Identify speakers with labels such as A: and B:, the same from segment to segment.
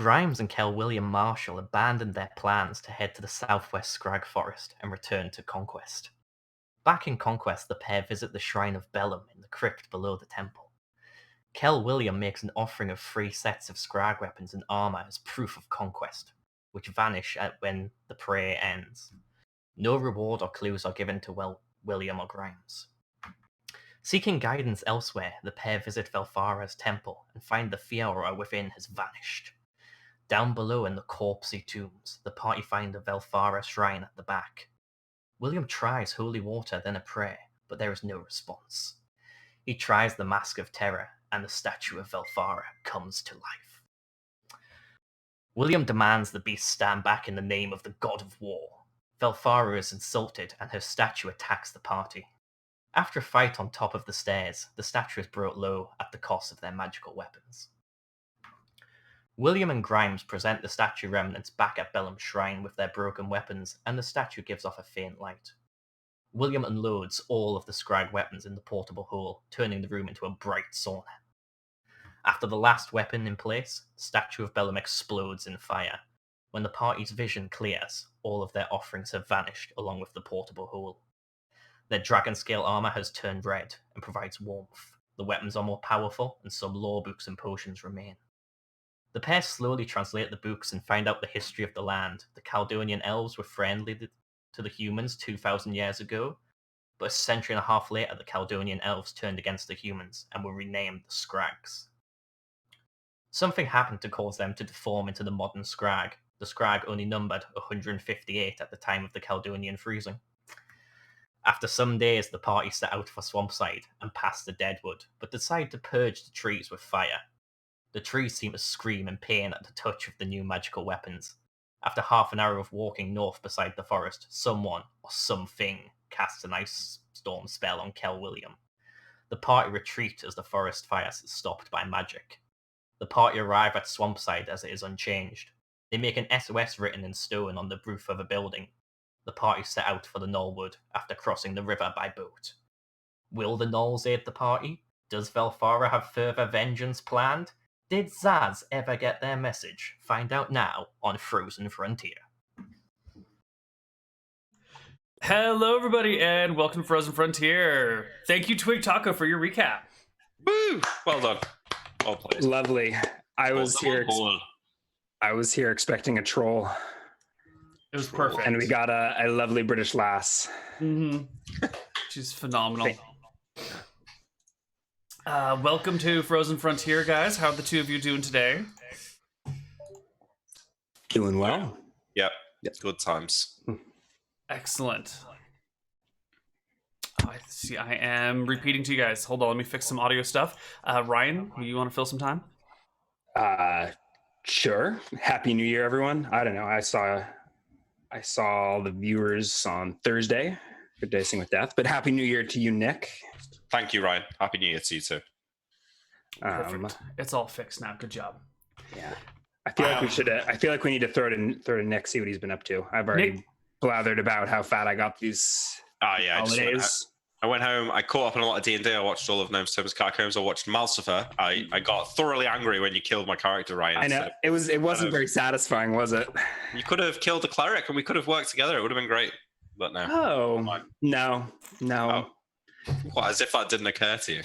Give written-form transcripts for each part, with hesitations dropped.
A: Grimes and Kel William Marshall abandoned their plans to head to the southwest Scrag Forest and return to Conquest. Back in Conquest, the pair visit the Shrine of Bellum in the crypt below the temple. Kel William makes an offering of 3 sets of Scrag weapons and armor as proof of conquest, which vanish when the prayer ends. No reward or clues are given to William or Grimes. Seeking guidance elsewhere, the pair visit Velfara's temple and find the Fiora within has vanished. Down below in the corpsey tombs, the party find the Velfara shrine at the back. William tries holy water, then a prayer, but there is no response. He tries the Mask of Terror, and the statue of Velfara comes to life. William demands the beast stand back in the name of the god of war. Velfara is insulted, and her statue attacks the party. After a fight on top of the stairs, the statue is brought low at the cost of their magical weapons. William and Grimes present the statue remnants back at Bellum's shrine with their broken weapons, and the statue gives off a faint light. William unloads all of the Scrag weapons in the portable hole, turning the room into a bright sauna. After the last weapon in place, the statue of Bellum explodes in fire. When the party's vision clears, all of their offerings have vanished along with the portable hole. Their dragon scale armor has turned red and provides warmth. The weapons are more powerful, and some lore books and potions remain. The pair slowly translate the books and find out the history of the land. The Caledonian elves were friendly to the humans 2,000 years ago, but a century and a half later the Caledonian elves turned against the humans and were renamed the Scrags. Something happened to cause them to deform into the modern Scrag. The Scrag only numbered 158 at the time of the Caledonian freezing. After some days, the party set out for Swampside and past the Deadwood, but decided to purge the trees with fire. The trees seem to scream in pain at the touch of the new magical weapons. After half an hour of walking north beside the forest, someone, or something, casts an ice storm spell on Kel William. The party retreat as the forest fire is stopped by magic. The party arrive at Swampside as it is unchanged. They make an SOS written in stone on the roof of a building. The party set out for the Knollwood after crossing the river by boat. Will the Gnolls aid the party? Does Velfara have further vengeance planned? Did Zaz ever get their message? Find out now on Frozen Frontier.
B: Hello, everybody, and welcome to Frozen Frontier. Thank you, Twig Taco, for your recap.
C: Woo! Well done. Well played.
D: Lovely. I was here expecting a troll,
B: It was perfect.
D: and we got a lovely British lass.
B: Mm-hmm. She's phenomenal. Welcome to Frozen Frontier, guys. How are the two of you doing today?
D: Doing well.
C: Yep. Good times.
B: Excellent. I see. I am repeating to you guys. Hold on, let me fix some audio stuff. Ryan, you want to fill some time?
D: Sure. Happy New Year, everyone. I don't know. I saw all the viewers on Thursday for Dicing with Death, but Happy New Year to you, Nick.
C: Thank you, Ryan. Happy New Year to you too.
B: Perfect. It's all fixed now. Good job.
D: Yeah. I feel like we should. I feel like we need to throw to Nick, see what he's been up to. I've already blathered about how fat I got these holidays.
C: I went home. I caught up on a lot of D&D. I watched all of Gnomes, Totems, Catacombs. I watched Malsifer. I got thoroughly angry when you killed my character, Ryan.
D: I know. It wasn't very satisfying, was it?
C: You could have killed the cleric and we could have worked together. It would have been great. But no.
D: Oh, no.
C: Oh. What, as if that didn't occur to you?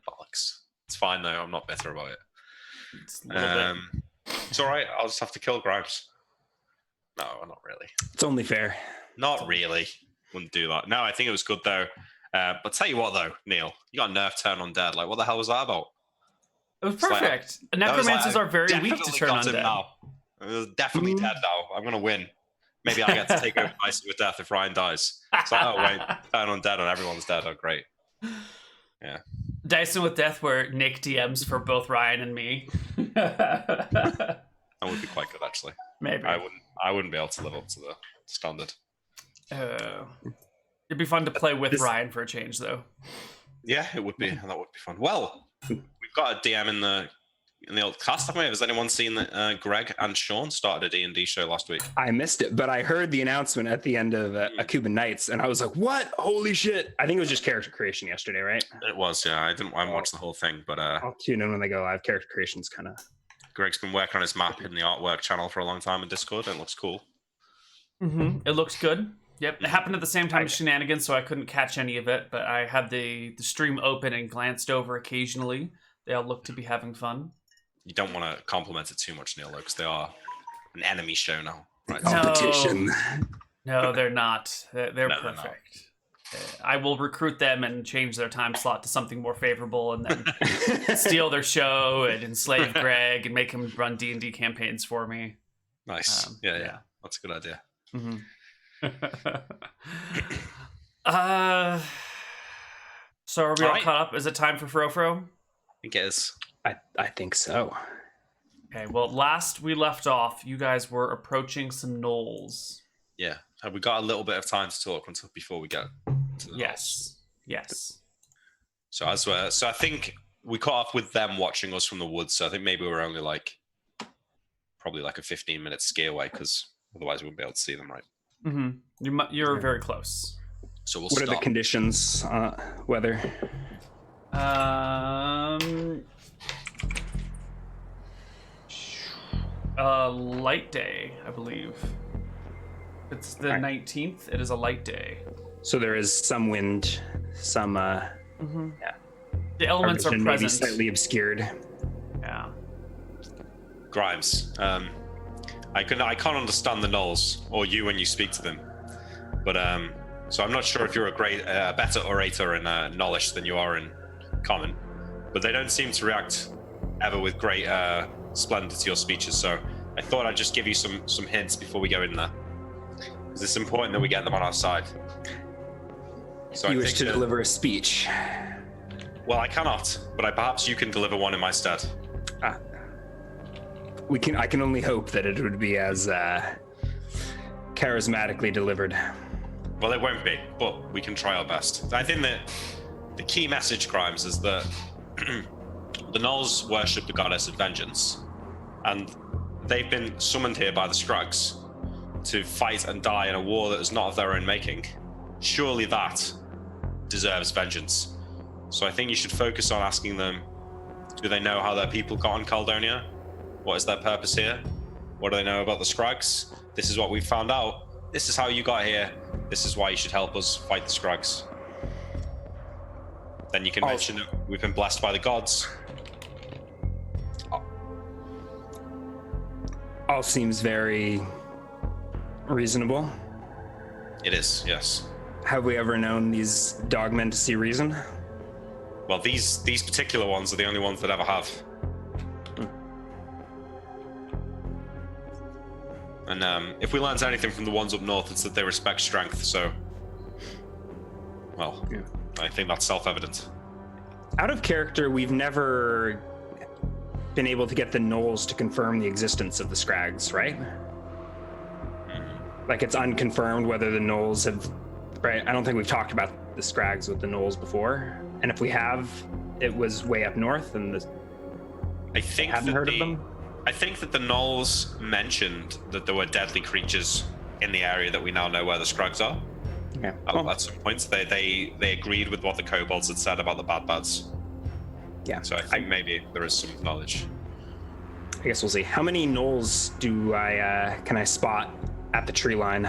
C: Bollocks. It's fine, though. I'm not bitter about it. It's all right. I'll just have to kill Grimes. No, not really.
D: It's only fair.
C: Not really. Wouldn't do that. No, I think it was good, though. But tell you what, though, Neal, you got a nerf turn on dead. Like, what the hell was that about?
B: It was perfect. Necromancers are very weak to turn on dead.
C: It was definitely dead now. I'm going to win. Maybe I get to take over Dicing with Death if Ryan dies. It's like, oh, wait, turn on dead and everyone's dead. Oh, great. Yeah.
B: Dicing with Death, where Nick DMs for both Ryan and me.
C: That would be quite good, actually.
B: Maybe.
C: I wouldn't be able to live up to the standard.
B: It'd be fun to play with Ryan for a change, though.
C: Yeah, it would be. That would be fun. Well, we've got a DM in the old cast. Has anyone seen that Greg and Sean started a D&D show last week?
D: I missed it, but I heard the announcement at the end of Cuban Nights, and I was like, what? Holy shit. I think it was just character creation yesterday, right?
C: It was, yeah. I haven't watched the whole thing, but...
D: I'll tune in when they go live. Character creation's kind of
C: Greg's been working on his map in the artwork channel for a long time in Discord, and it looks cool.
B: It looks good. Yep, it happened at the same time as Shenanigans, so I couldn't catch any of it, but I had the stream open and glanced over occasionally. They all look to be having fun.
C: You don't want to compliment it too much, Neal, because they are an enemy show now. Right?
D: Competition.
B: No, they're not. They're
C: No,
B: perfect. I will recruit them and change their time slot to something more favorable, and then steal their show and enslave Greg and make him run D&D campaigns for me.
C: Nice. Yeah. That's a good idea.
B: So are we all caught up? Is it time for Frofro?
C: I think it is.
D: I think so.
B: Okay, well, last we left off, you guys were approaching some gnolls.
C: Yeah. Have we got a little bit of time to talk before we get to the gnolls?
B: Yes.
C: So I think we caught up with them watching us from the woods. So I think maybe we're only probably a 15-minute ski away, because otherwise we wouldn't be able to see them, right?
B: You're very close.
C: So
D: What are the conditions? Weather?
B: Light day, I believe. It's the 19th. It is a light day.
D: So there is some wind, some
B: The elements are present.
D: maybe slightly obscured.
B: Yeah.
C: Grimes, I can't understand the gnolls or you when you speak to them, but so I'm not sure if you're a better orator in Gnollish than you are in Common, but they don't seem to react ever with great splendor to your speeches. So I thought I'd just give you some hints before we go in there, because it's important that we get them on our side. So
D: you wish to deliver a speech?
C: Well, I cannot, but perhaps you can deliver one in my stead.
D: I can only hope that it would be as charismatically delivered.
C: Well, it won't be, but we can try our best. I think that the key message, Grimes, is that the Gnolls worship the goddess of vengeance, and they've been summoned here by the Scrags to fight and die in a war that is not of their own making. Surely that deserves vengeance. So I think you should focus on asking them, do they know how their people got on Caldonia? What is their purpose here? What do they know about the Scrags? This is what we've found out. This is how you got here. This is why you should help us fight the Scrags. Then you can mention that we've been blessed by the gods.
D: All seems very reasonable.
C: It is, yes.
D: Have we ever known these dogmen to see reason?
C: Well, these particular ones are the only ones that ever have. And if we learned anything from the ones up north, it's that they respect strength, so... Well, yeah. I think that's self-evident.
D: Out of character, we've never been able to get the Gnolls to confirm the existence of the Scrags, right? Like, it's unconfirmed whether the Gnolls have... Right? I don't think we've talked about the Scrags with the Gnolls before. And if we have, it was way up north, and
C: I haven't heard of them. I think that the Gnolls mentioned that there were deadly creatures in the area that we now know where the Scrags are.
D: Yeah.
C: At some points, they agreed with what the kobolds had said about the bad-bads.
D: Yeah.
C: So I think maybe there is some knowledge.
D: I guess we'll see. How many Gnolls can I spot at the tree line?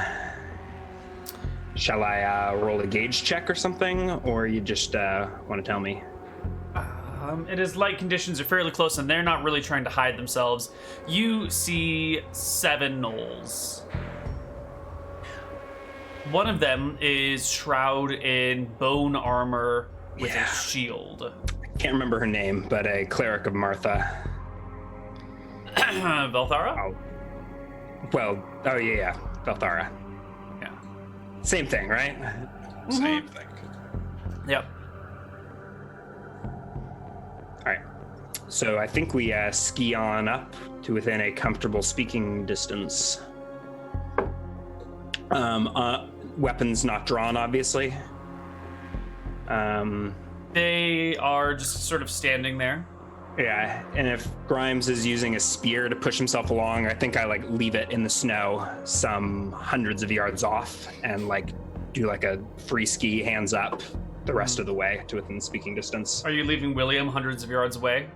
D: Shall I roll a gauge check or something, or you just want to tell me?
B: It is light conditions are fairly close, and they're not really trying to hide themselves. You see 7 Gnolls. One of them is shrouded in bone armor with a shield.
D: I can't remember her name, but a cleric of Martha.
B: Velthara?
D: Yeah, Velthara.
B: Yeah.
D: Same thing, right?
C: Same thing.
B: Yep.
D: All right. So I think we ski on up to within a comfortable speaking distance. Weapons not drawn, obviously.
B: They are just sort of standing there.
D: Yeah, and if Grimes is using a spear to push himself along, I think I leave it in the snow some hundreds of yards off and do a free ski, hands up, the rest of the way to within speaking distance.
B: Are you leaving William hundreds of yards away?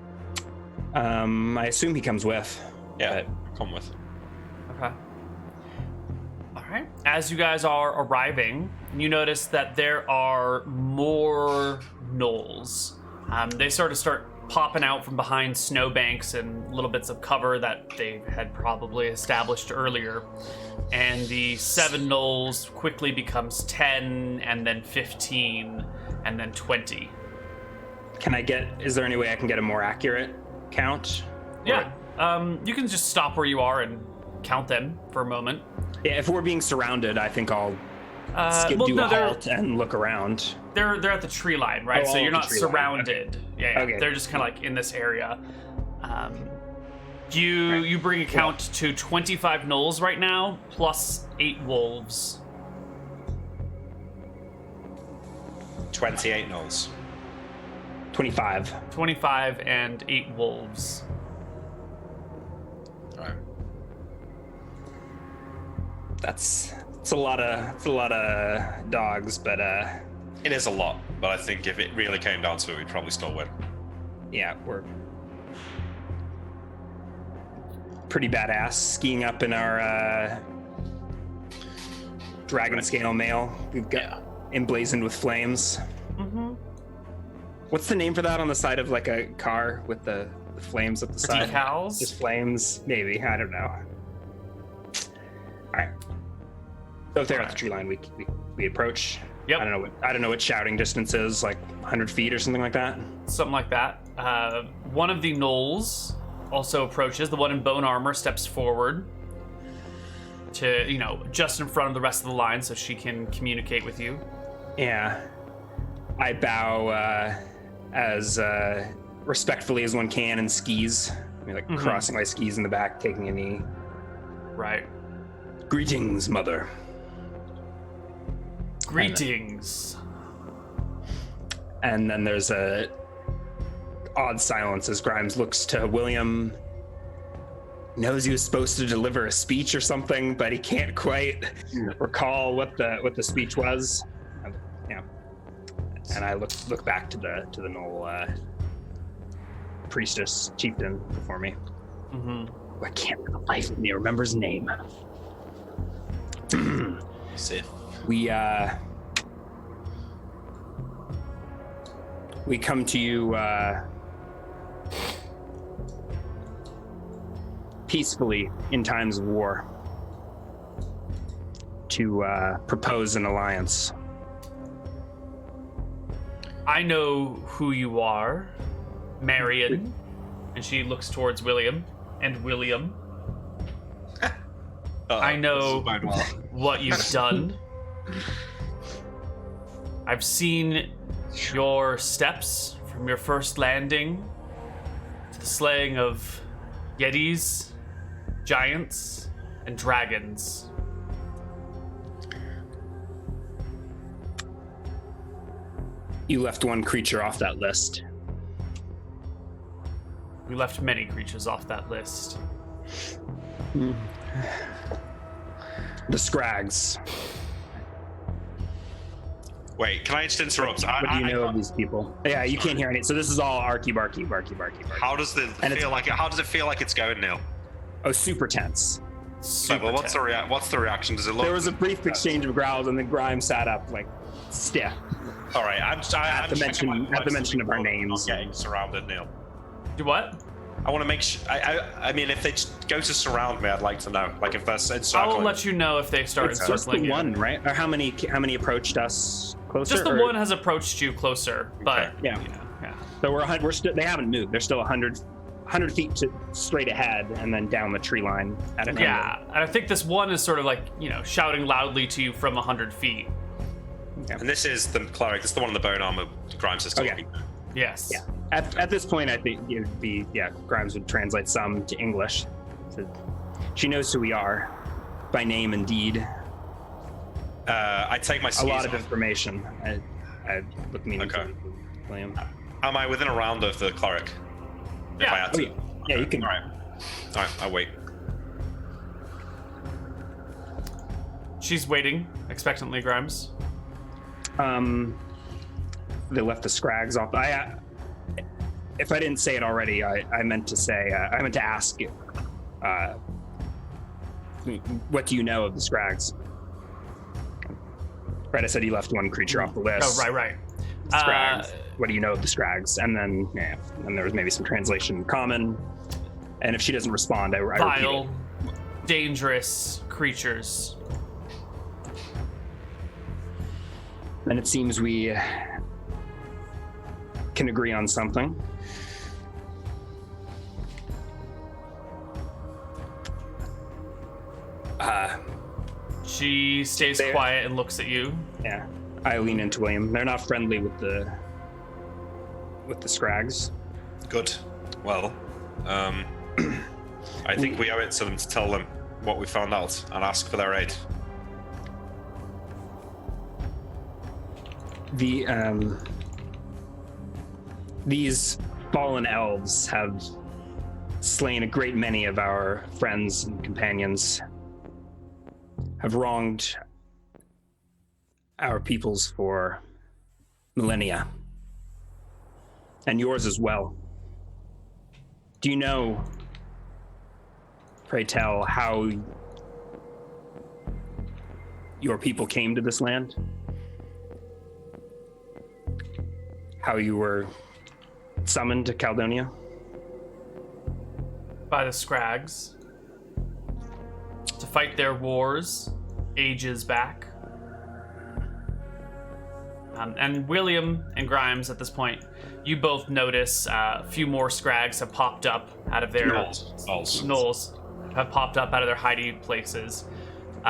D: I assume he comes with.
C: Yeah, come with.
B: Okay. All right. As you guys are arriving, you notice that there are more gnolls. They sort of start popping out from behind snowbanks and little bits of cover that they had probably established earlier. And the 7 gnolls quickly becomes 10, and then 15, and then 20.
D: Is there any way I can get a more accurate count?
B: Yeah. You can just stop where you are and count them for a moment.
D: Yeah, if we're being surrounded, I think I'll a halt and look around.
B: They're at the tree line, right? So you're not surrounded.
D: Okay.
B: Yeah.
D: Okay.
B: They're just kind of like in this area. You bring a count to 25 gnolls right now, plus 8 wolves.
C: 28 gnolls.
D: 25.
B: 25 and 8 wolves.
C: All right.
D: That's a lot of dogs, but
C: It is a lot, but I think if it really came down to it, we'd probably still win.
D: yeah, we're pretty badass skiing up in our dragon scale mail. We've got emblazoned with flames.
B: Mm-hmm.
D: What's the name for that on the side of like a car with the flames up the side?
B: Decals?
D: Just flames, maybe. I don't know. All right. So if they're at the tree line, we approach.
B: Yep.
D: I don't know what shouting distance is, like 100 feet or something like that.
B: Something like that. One of the gnolls also approaches. The one in bone armor steps forward to, just in front of the rest of the line so she can communicate with you.
D: Yeah. I bow as respectfully as one can and skis. I mean, like crossing my skis in the back, taking a knee.
B: Right.
D: Greetings, mother.
B: Greetings.
D: And then there's a odd silence as Grimes looks to William. Knows he was supposed to deliver a speech or something, but he can't quite recall what the speech was. Yeah. And I look back to the Gnoll priestess chieftain before me.
B: Mm-hmm.
D: I can't for the life of me remember his name.
C: Sith.
D: We come to you peacefully in times of war to propose an alliance.
B: I know who you are, Marion. And she looks towards William. And William. I know what you've done. I've seen your steps from your first landing to the slaying of yetis, giants, and dragons.
D: You left one creature off that list.
B: We left many creatures off that list.
D: The Scrags.
C: Wait, can I just interrupt?
D: What do you know of these people? Yeah, you can't hear any. So this is all arky barky.
C: How does it feel like it's going, Neal?
D: Oh, super tense.
C: Well, what's the reaction? Does it look?
D: There was a brief exchange of growls, and then Grimes sat up like stiff.
C: All right,
D: at the mention of our names.
C: Getting surrounded, Neal.
B: Do what?
C: I want to make sure. I mean, if they go to surround me, I'd like to know. Like if they're encircling.
B: I'll let you know if they start encircling
D: just the
B: you.
D: one, right? Or how many approached us closer?
B: Just the one has approached you closer, but
D: okay. Yeah.
B: Yeah.
D: So they haven't moved. They're still 100 feet straight ahead, and then down the tree line at an angle.
B: And I think this one is sort of like shouting loudly to you from 100 feet.
D: Okay.
C: And this is the cleric. This is the one in the bone armor. Grimes is talking.
B: Okay. Yes.
D: Yeah. At this point, I think it would be Grimes would translate some to English. So she knows who we are by name and deed.
C: I take my skis
D: a lot of
C: off.
D: information. I look meaningfully, William.
C: Am I within a round of the cleric? If
B: Yeah.
C: I had to.
D: Yeah, you can.
C: All right. I'll wait.
B: She's waiting expectantly, Grimes.
D: They left the Scrags off. if I didn't say it already, I meant to say, I meant to ask you, what do you know of the Scrags? Right, I said you left one creature off the list.
B: Oh, right.
D: Scrags. What do you know of the Scrags? And then, and there was maybe some translation in common. And if she doesn't respond, I repeat
B: Vile,
D: it.
B: dangerous creatures.
D: And it seems we can agree on something.
B: She stays quiet and looks at you.
D: Yeah, I lean into William. They're not friendly with the Scrags.
C: Good. Well, I think we owe it to them to tell them what we found out and ask for their aid.
D: These fallen elves have slain a great many of our friends and companions, have wronged our peoples for millennia, and yours as well. Do you know, pray tell, how your people came to this land? How you were summoned to Caledonia?
B: By the Scrags. To fight their wars ages back. And William and Grimes, at this point, you both notice a few more Scrags have popped up out of their... Gnolls have popped up out of their hiding places.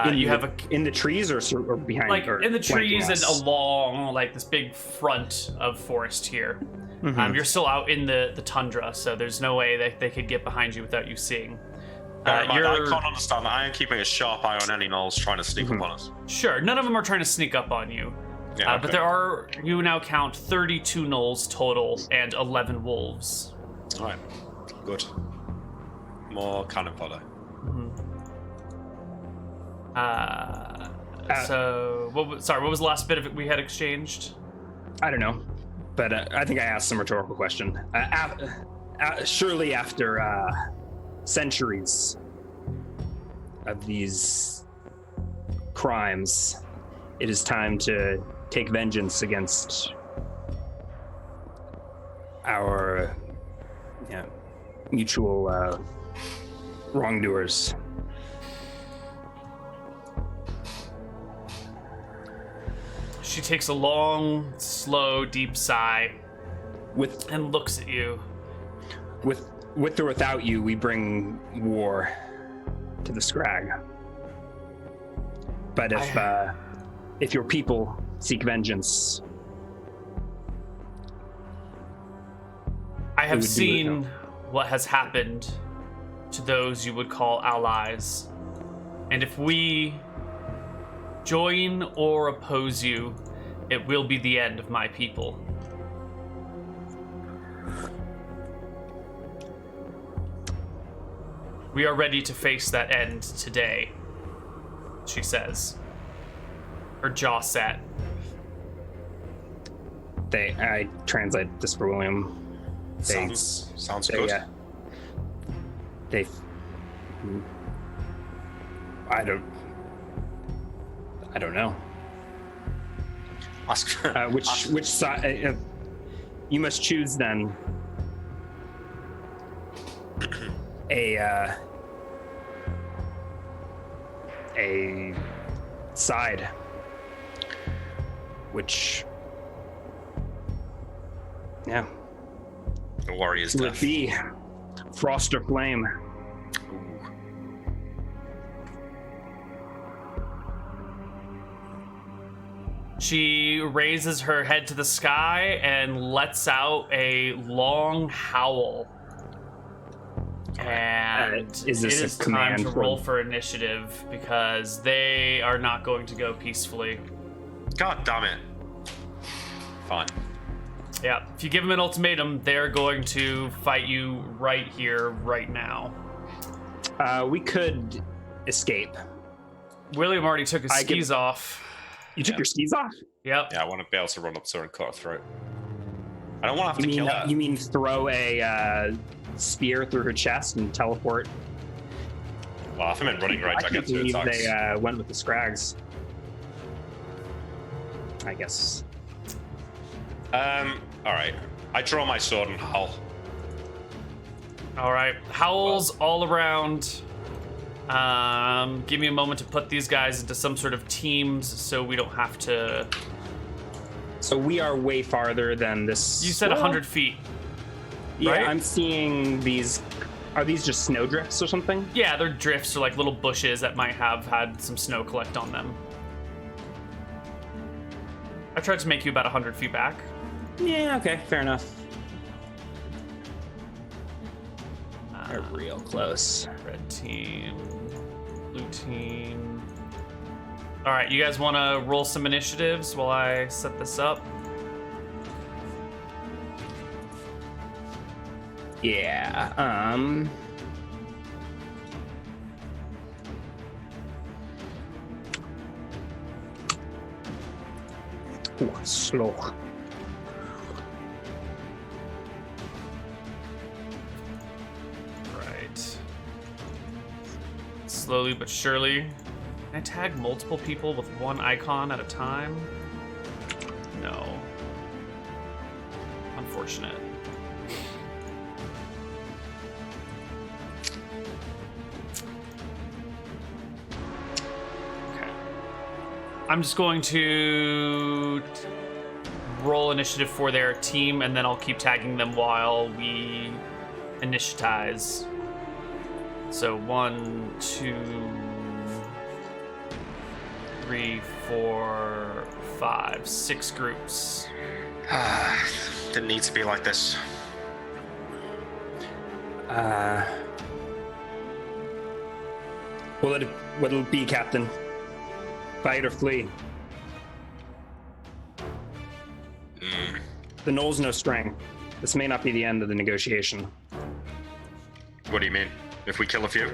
D: In the trees or behind?
B: Like
D: or
B: in the trees and
D: us?
B: along like this big front of forest here.
D: Mm-hmm.
B: You're still out in the tundra, so there's no way that they could get behind you without you seeing.
C: I can't understand that. I am keeping a sharp eye on any Gnolls trying to sneak up on us.
B: Sure, none of them are trying to sneak up on you.
C: Yeah, okay.
B: But there are, you now count 32 Gnolls total and 11 wolves.
C: Alright, good. More cannon fodder.
B: What was the last bit of it we had exchanged?
D: I don't know, but I think I asked some rhetorical question. Surely after centuries of these crimes, it is time to take vengeance against our mutual wrongdoers.
B: She takes a long, slow, deep sigh and looks at you.
D: With or without you, we bring war to the Scrag. But if your people seek vengeance,
B: I have seen what has happened to those you would call allies. And if we join or oppose you, it will be the end of my people. We are ready to face that end today, she says. Her jaw set.
D: I translate this for William.
C: Sounds good.
D: I don't know.
C: Ask
D: which side? You must choose then. A side, which,
C: the warrior's
D: would
C: death.
D: be frost or flame.
B: She raises her head to the sky and lets out a long howl. And
D: is this
B: it
D: a
B: is time
D: command
B: to roll for initiative because they are not going to go peacefully.
C: God damn it. Fine.
B: Yeah, if you give them an ultimatum, they're going to fight you right here, right now.
D: We could escape.
B: William already took his skis off.
D: You took your skis off?
B: Yep.
C: Yeah, I want to be able to run up to her and cut her throat. I don't want to have to kill her.
D: You mean throw a spear through her chest and teleport?
C: Well, I think I'm running right. I
D: can't
C: get two
D: believe
C: attacks.
D: they went with the Scrags. I guess.
C: All right. I draw my sword and howl.
B: All right, howls all around. Give me a moment to put these guys into some sort of teams so we don't have to.
D: So we are way farther than this.
B: You said 100 feet.
D: Yeah,
B: right?
D: I'm seeing these. Are these just snowdrifts or something?
B: Yeah, they're drifts or like little bushes that might have had some snow collect on them. I tried to make you about 100 feet back.
D: Yeah, okay, fair enough. They're real close.
B: Red team, blue team. All right, you guys want to roll some initiatives while I set this up?
D: Yeah. Ooh, slow.
B: Right. Slowly but surely. Can I tag multiple people with one icon at a time? No. Unfortunate. Okay. I'm just going to roll initiative for their team, and then I'll keep tagging them while we initiatize. So 1, 2, 3, 4, 5, 6 groups.
C: Didn't need to be like this.
D: What'll it be, Captain? Fight or flee? The Gnolls no string. This may not be the end of the negotiation.
C: What do you mean? If we kill a few?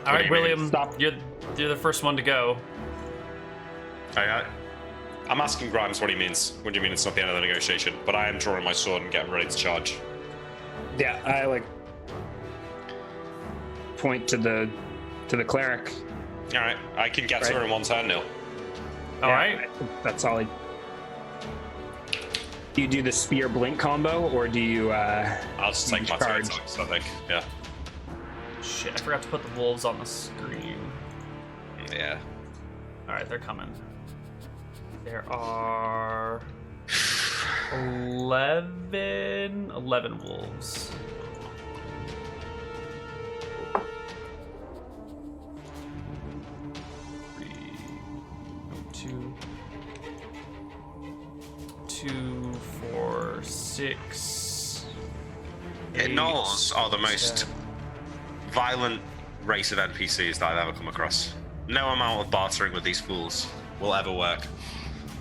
B: All right,
C: do you mean?
B: William,
D: Stop.
B: you're the first one to go.
C: I'm asking Grimes what he means. What do you mean it's not the end of the negotiation? But I am drawing my sword and getting ready to charge.
D: Yeah, I point to the cleric.
C: All right, I can get to her in one turn, Neal.
B: All
D: Yeah,
B: right.
D: That's all. Do you do the spear blink combo, or do you?
C: I'll just take my two
D: charge?
C: attacks, I think. Yeah.
B: Shit, I forgot to put the wolves on the screen.
C: Yeah.
B: All right, they're coming. There are 11 wolves. Two, 4, 6.
C: Yeah,
B: 8,
C: Gnolls are the most
B: 10.
C: violent race of NPCs that I've ever come across. No amount of bartering with these fools will ever work.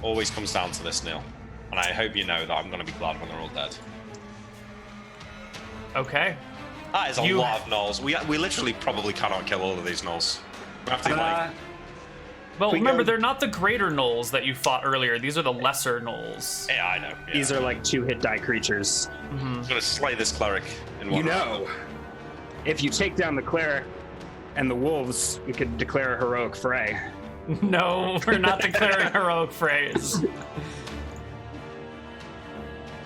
C: Always comes down to this, Neal. And I hope you know that I'm going to be glad when they're all dead.
B: Okay.
C: That is a lot of Gnolls. We literally probably cannot kill all of these Gnolls. We have to,
B: Well,
D: We
B: remember,
D: go-
B: they're not the greater Gnolls that you fought earlier. These are the lesser Gnolls.
C: yeah, I know. Yeah.
D: These are like 2-hit die creatures.
C: I'm going to slay this cleric in one
D: You
C: round.
D: know, if you take down the cleric and the wolves, you could declare a heroic fray.
B: No, we're not declaring heroic phrase.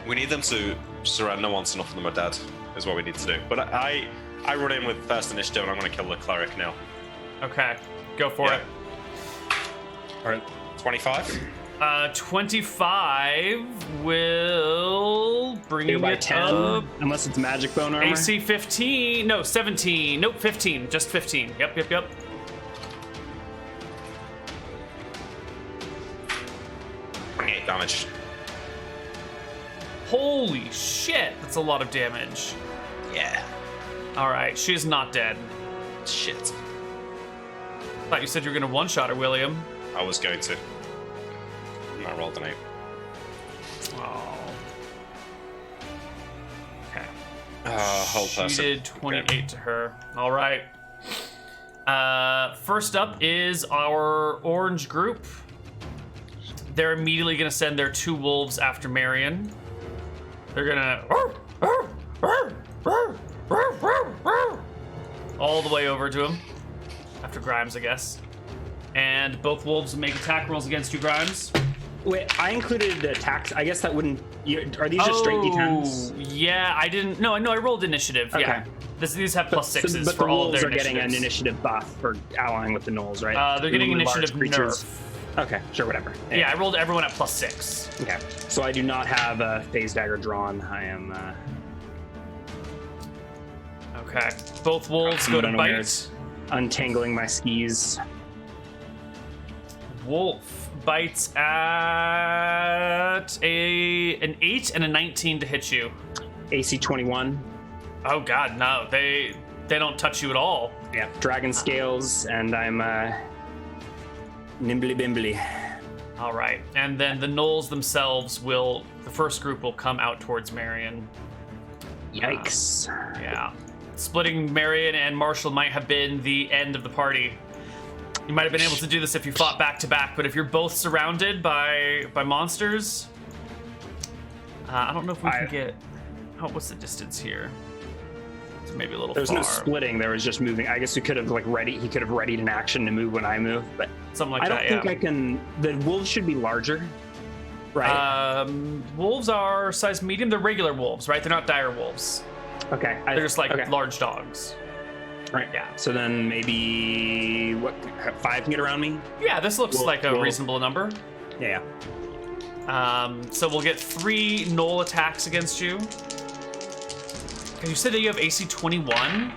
C: We need them to surrender once enough of them are dead, is what we need to do. But I run in with first initiative and I'm going to kill the cleric now.
B: Okay, go for
C: Yeah.
B: it.
C: All right, 25.
B: 25 will bring
D: Do by
B: it
D: 10,
B: up.
D: unless it's magic bone armor.
B: AC 15. No, 17. Nope, 15. Just 15. Yep.
C: 28 damage.
B: Holy shit, that's a lot of damage.
C: Yeah.
B: All right, she's not dead.
C: Shit.
B: Thought you said you were gonna one-shot her, William.
C: I was going to. And I rolled an 8.
B: Oh. Okay.
C: Whole
B: She
C: person.
B: did 28 to her. All right. First up is our orange group. they're immediately going to send their 2 wolves after Marion. They're going to all the way over to him. After Grimes, I guess. And both wolves make attack rolls against you, Grimes.
D: Wait, I included the attacks. I guess that wouldn't... Are these just straight D10s?
B: Yeah, I didn't... No, I rolled initiative, yeah. These have +6s
D: but
B: for all of their
D: the wolves are
B: initiatives.
D: getting an initiative buff for allying with the Gnolls, right?
B: They're getting initiative nerf.
D: Okay, sure, whatever.
B: Yeah, I rolled everyone at +6.
D: Okay, so I do not have a phase dagger drawn. I am...
B: Okay, both wolves go to bite.
D: Untangling my skis.
B: Wolf bites at an 8 and a 19 to hit you.
D: AC 21.
B: Oh god, no. They don't touch you at all.
D: Yeah, dragon scales, and I'm nimbly bimbly.
B: All right, and then the Gnolls themselves the first group will come out towards Marion.
D: Yikes.
B: Yeah. Splitting Marion and Marshall might have been the end of the party. You might have been able to do this if you fought back to back, but if you're both surrounded by monsters, I don't know if we can get. Oh, what's the distance here? It's maybe a little.
D: There's
B: far.
D: no splitting. There was just moving. I guess we could have he could have readied an action to move when I move, but
B: something like
D: I
B: that.
D: don't think I can. The wolves should be larger, right?
B: Wolves are size medium. They're regular wolves, right? They're not dire wolves.
D: Okay.
B: They're just like large dogs.
D: Right.
B: Yeah.
D: So then maybe 5 can get around me?
B: Yeah, this looks like a reasonable number.
D: Yeah.
B: So we'll get 3 Gnoll attacks against you. And you said that you have AC 21?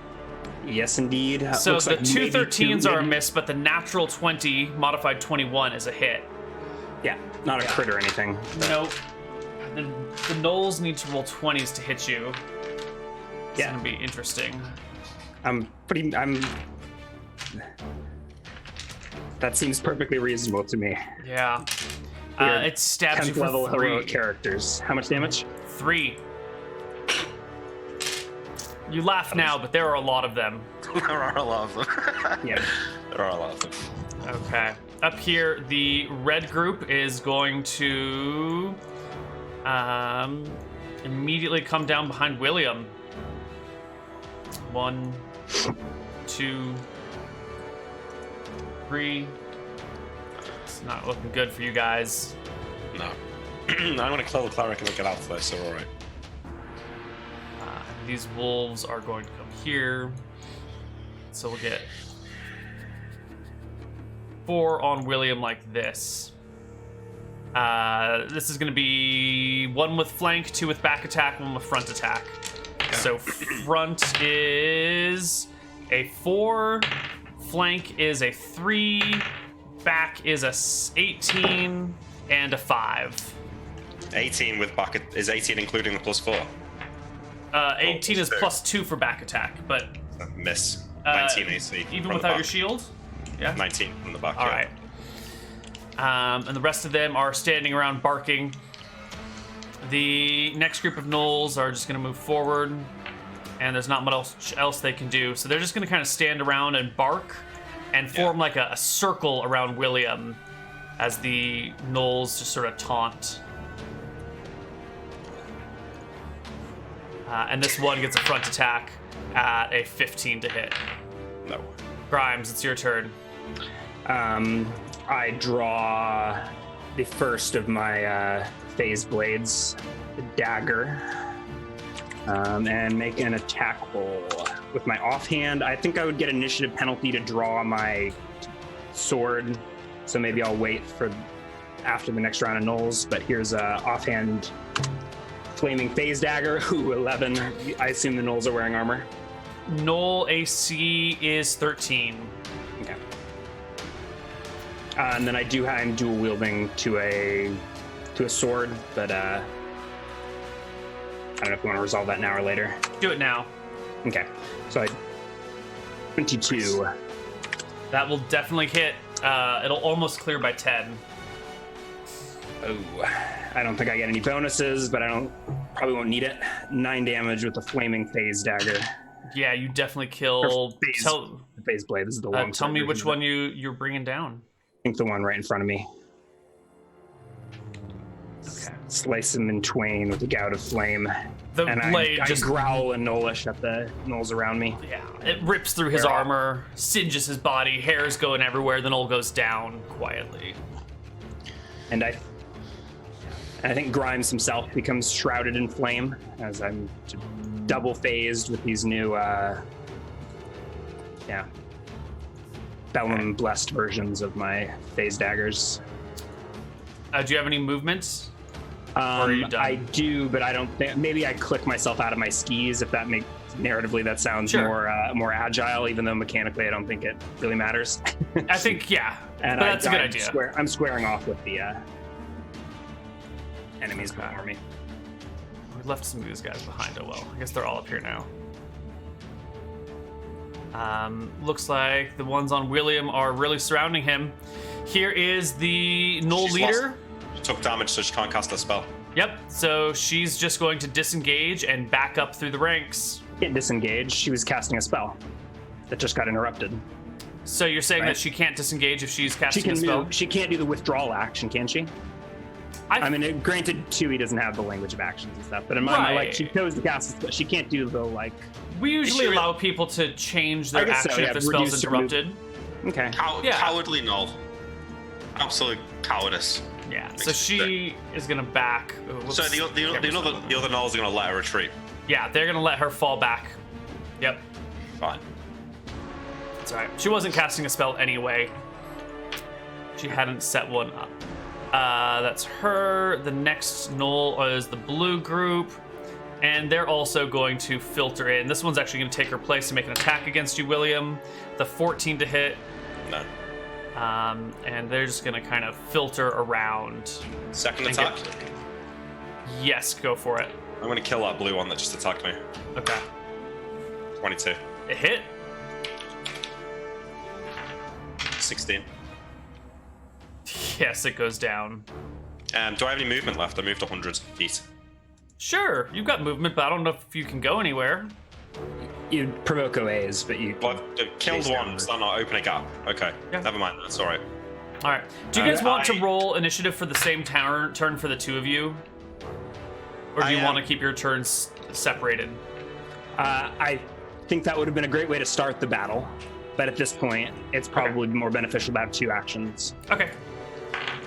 D: Yes, indeed.
B: So
D: looks
B: the
D: like
B: 2
D: maybe
B: 13s are a
D: maybe-
B: miss, but the natural 20 modified 21 is a hit.
D: Yeah, not a crit or anything.
B: Nope. The Gnolls need to roll 20s to hit you. It's gonna be interesting.
D: That seems perfectly reasonable to me.
B: Yeah. It stabs you
D: 10th
B: for
D: level
B: 3.
D: heroic characters. How much damage?
B: 3. You laugh now, but there are a lot of them.
C: There are a lot of them.
D: Yeah.
C: There are a lot of them.
B: Okay. Up here, the red group is going to immediately come down behind William. 1, 2, 3. It's not looking good for you guys.
C: No. I'm going to kill the cleric and get out of this, so we're alright.
B: These wolves are going to come here. So we'll get 4 on William like this. This is going to be 1 with flank, 2 with back attack, 1 with front attack. So front is a 4, flank is a 3, back is a 18, and a 5.
C: 18 with back is 18 including the +4.
B: 18 is +2 for back attack, but
C: Miss. 19 AC.
B: even
C: from the
B: without your
C: back.
B: shield. Yeah.
C: 19 from the back.
B: All
C: yeah.
B: right. And the rest of them are standing around barking. The next group of Gnolls are just going to move forward, and there's not much else they can do. So they're just going to kind of stand around and bark and form like a circle around William as the Gnolls just sort of taunt. And this one gets a front attack at a 15 to hit.
C: No.
B: Grimes, it's your turn.
D: I draw the first of my phase blades, the dagger, and make an attack roll. With my offhand, I think I would get initiative penalty to draw my sword, so maybe I'll wait for after the next round of Gnolls, but here's a offhand flaming phase dagger. Ooh, 11. I assume the Gnolls are wearing armor.
B: Gnoll AC is 13.
D: Okay. And then I'm dual wielding to a sword, but I don't know if you want to resolve that now or later.
B: Do it now.
D: Okay. So 22.
B: That will definitely hit. It'll almost clear by 10.
D: Oh, I don't think I get any bonuses, but probably won't need it. 9 damage with the flaming phase dagger.
B: Yeah, you definitely kill.
D: The phase blade. This is the long.
B: Tell me which one you're bringing down.
D: I think the one right in front of me. slice him in twain with a gout of flame.
B: The
D: And
B: blade
D: I
B: just
D: growl and Gnollish at the gnolls around me.
B: Yeah, it rips through his
D: They're off.
B: armor, singes his body, hair's going everywhere, then all goes down quietly.
D: And I think Grimes himself becomes shrouded in flame as I'm double phased with these new, Bellum blessed versions of my phase daggers.
B: Do you have any movements? Or are you done?
D: I do, but I don't think. Maybe I click myself out of my skis if that makes narratively that sounds
B: Sure.
D: more agile, even though mechanically I don't think it really matters.
B: I think, yeah,
D: And
B: but that's a good idea.
D: I'm squaring off with the enemies
B: Okay.
D: before me.
B: We left some of these guys behind. Oh well, I guess they're all up here now. Looks like the ones on William are really surrounding him. Here is the Gnoll
C: She's
B: leader.
C: She took damage, so she can't cast a spell.
B: Yep, so she's just going to disengage and back up through the ranks.
D: Can't disengage. She was casting a spell that just got interrupted.
B: So you're saying
D: Right.
B: that she can't disengage if she's
D: She
B: casting
D: can
B: a spell?
D: move. She can't do the withdrawal action, can she? I mean, granted, Tui doesn't have the language of actions and stuff, but in my mind, like, she chose to cast, but she can't do the, like...
B: We usually
C: She-
B: allow people to change
D: I
B: their
D: guess so,
B: action
D: yeah,
B: if their spell's
D: reduce their move-
B: interrupted.
D: Okay.
B: Yeah.
C: Cowardly Gnoll. Absolute cowardice.
B: Yeah, so she is gonna back. Oh, whoops.
C: So the other Gnolls are going to let her retreat.
B: Yeah, they're gonna let her fall back. Yep,
C: Fine.
B: that's all right. She wasn't casting a spell anyway. She hadn't set one up. That's her. The next Gnoll is the blue group, and they're also going to filter in. This one's actually going to take her place and make an attack against you, William. The 14 to hit.
C: No.
B: And they're just gonna kind of filter around.
C: Second
B: And
C: attack.
B: Yes, go for it.
C: I'm going to kill that blue one that just attacked me.
B: Okay.
C: 22.
B: It hit.
C: 16.
B: Yes, it goes down.
C: Do I have any movement left? I moved 100 feet.
B: Sure, you've got movement, but I don't know if you can go anywhere.
D: You provoke OAs, but you...
C: Well, I've killed
D: Face
C: one.
D: downward.
C: Does that not open a gap? Okay.
B: Yeah.
C: Never mind. That's all right.
B: All right. Do you guys want to
C: I-
B: roll initiative for the same turn for the two of you, or do you
C: I,
B: want to keep your turns separated?
D: I think that would have been a great way to start the battle, but at this point, it's probably more beneficial to have two actions.
B: Okay.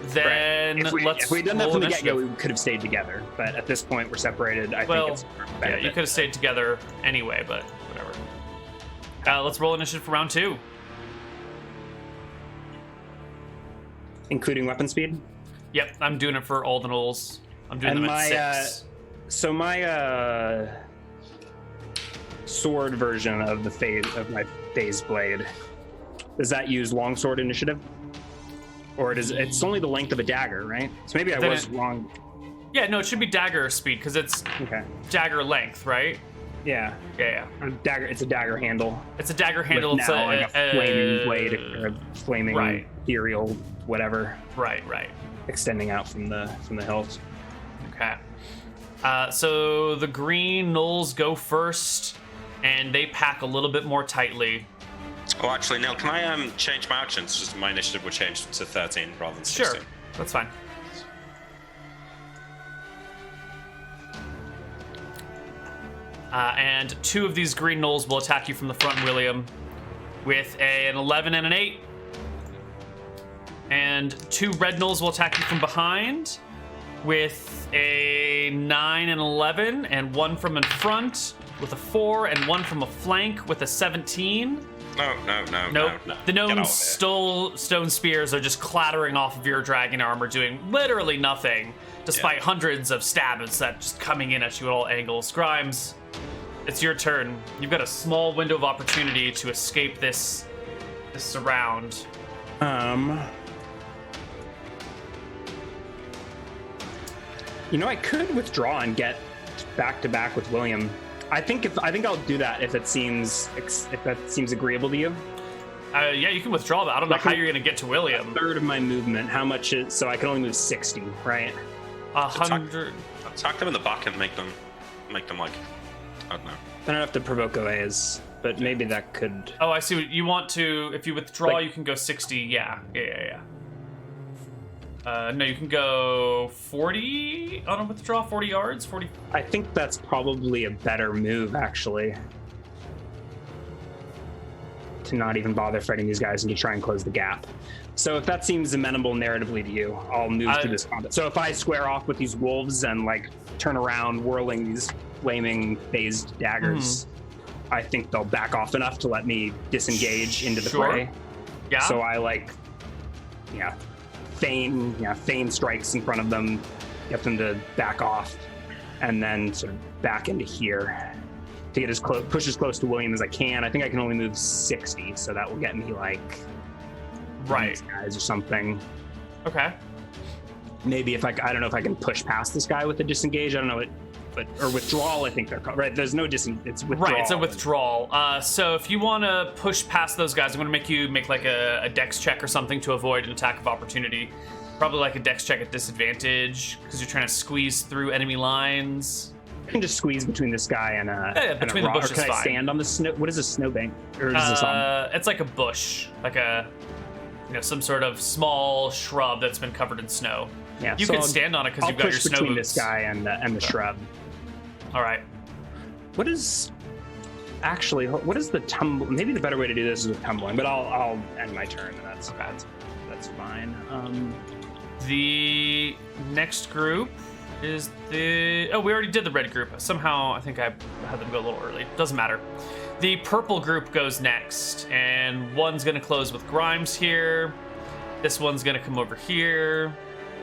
B: Then
D: If
B: let's
D: we'd done that
B: roll
D: from the get-go,
B: initiative.
D: we could have stayed together, but at this point, we're separated. I
B: Well,
D: think it's
B: yeah, you could have stayed together anyway, but whatever. Let's roll initiative for round 2.
D: including weapon speed.
B: Yep, I'm doing it for all the Gnolls. I'm doing
D: And
B: them
D: my,
B: at 6.
D: So my sword version of my phase blade, does that use longsword initiative? Or it's only the length of a dagger, right? So maybe I
B: Then
D: was wrong.
B: Yeah, no, it should be dagger speed because it's
D: Okay.
B: dagger length, right?
D: Yeah.
B: Yeah.
D: Dagger. It's a dagger handle.
B: It's a dagger handle.
D: With
B: It's
D: now like a flaming blade or a flaming
B: Right.
D: ethereal whatever
B: Right.
D: extending out from the hilt.
B: Okay. So the green Gnolls go first, and they pack a little bit more tightly.
C: Oh, actually, Neal, can I change my actions? Just my initiative would change to 13 rather than 16.
B: Sure, that's fine. And 2 of these green Gnolls will attack you from the front, William, with an 11 and an 8. And 2 red Gnolls will attack you from behind with a 9 and 11, and 1 from in front with a 4, and 1 from a flank with a 17.
C: No.
B: Nope.
C: No.
B: The
C: Get out
B: gnome's
C: of here.
B: stone spears are just clattering off of your dragon armor, doing literally nothing, despite hundreds of stabs that just coming in at you at all angles. Grimes, it's your turn. You've got a small window of opportunity to escape this surround.
D: I could withdraw and get back to back with William. I think I'll do that if that seems agreeable to you.
B: Yeah, you can withdraw that. I don't know how you're going to get to William.
D: Third of my movement. How much is so I can only move 60, right?
B: 100.
C: Attack them in the back and make them like, I don't know.
D: I don't have to provoke OAs, but maybe that could.
B: Oh, I see what you want to. If you withdraw,
D: Like-
B: you can go 60. Yeah. No, you can go 40 on a withdraw, 40 yards, 40.
D: I think that's probably a better move, actually. To not even bother fighting these guys and to try and close the gap. So if that seems amenable narratively to you, I'll move through this combat. So if I square off with these wolves and like turn around, whirling these flaming phased daggers, I think they'll back off enough to let me disengage into the fray.
B: Yeah.
D: So I feign strikes in front of them, get them to back off, and then sort of back into here to get push as close to William as I can. I think I can only move 60, so that will get me like these guys or something.
B: Okay.
D: Maybe if I don't know if I can push past this guy with a disengage. I don't know or withdrawal. I think they're called. Right. There's no disengage. It's withdrawal.
B: Right. It's a withdrawal. So if you want to push past those guys, I'm going to make you make like a dex check or something to avoid an attack of opportunity. Probably like a dex check at disadvantage because you're trying to squeeze through enemy lines.
D: I can just squeeze between this guy and a
B: between
D: and a
B: the
D: rock.
B: bushes.
D: Or can I
B: fine.
D: stand on the snow? What is a snowbank? Or is this on?
B: It's like a bush, like a some sort of small shrub that's been covered in snow.
D: Yeah,
B: you
D: so
B: can stand on it because
D: I'll
B: you've got your
D: push
B: snow
D: between
B: boots.
D: this guy and the shrub.
B: All right.
D: What is the tumble? Maybe the better way to do this is with tumbling, but I'll end my turn. And that's fine.
B: The next group is we already did the red group. Somehow I think I had them go a little early. Doesn't matter. The purple group goes next, and one's gonna close with Grimes here. This one's gonna come over here.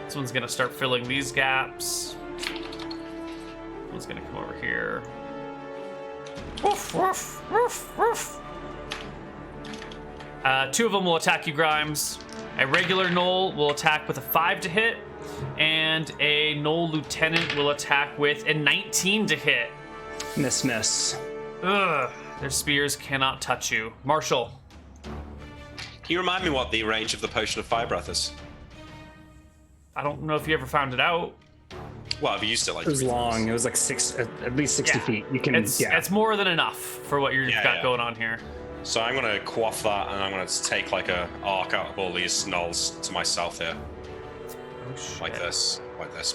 B: This one's gonna start filling these gaps. One's gonna come over here. Woof, woof, woof, woof. Two of them will attack you, Grimes. A regular Gnoll will attack with a 5 to hit, and a Gnoll Lieutenant will attack with a 19 to hit.
D: Miss.
B: Ugh. Their spears cannot touch you. Marshall.
C: Can you remind me what the range of the potion of fire breath is?
B: I don't know if you ever found it out.
C: Well, I've used it like.
D: It was long. It was like at least 60 feet. You can.
B: It's more than enough for what you've got going on here.
C: So I'm gonna quaff that, and I'm gonna take like a arc out of all these gnolls to myself here, like this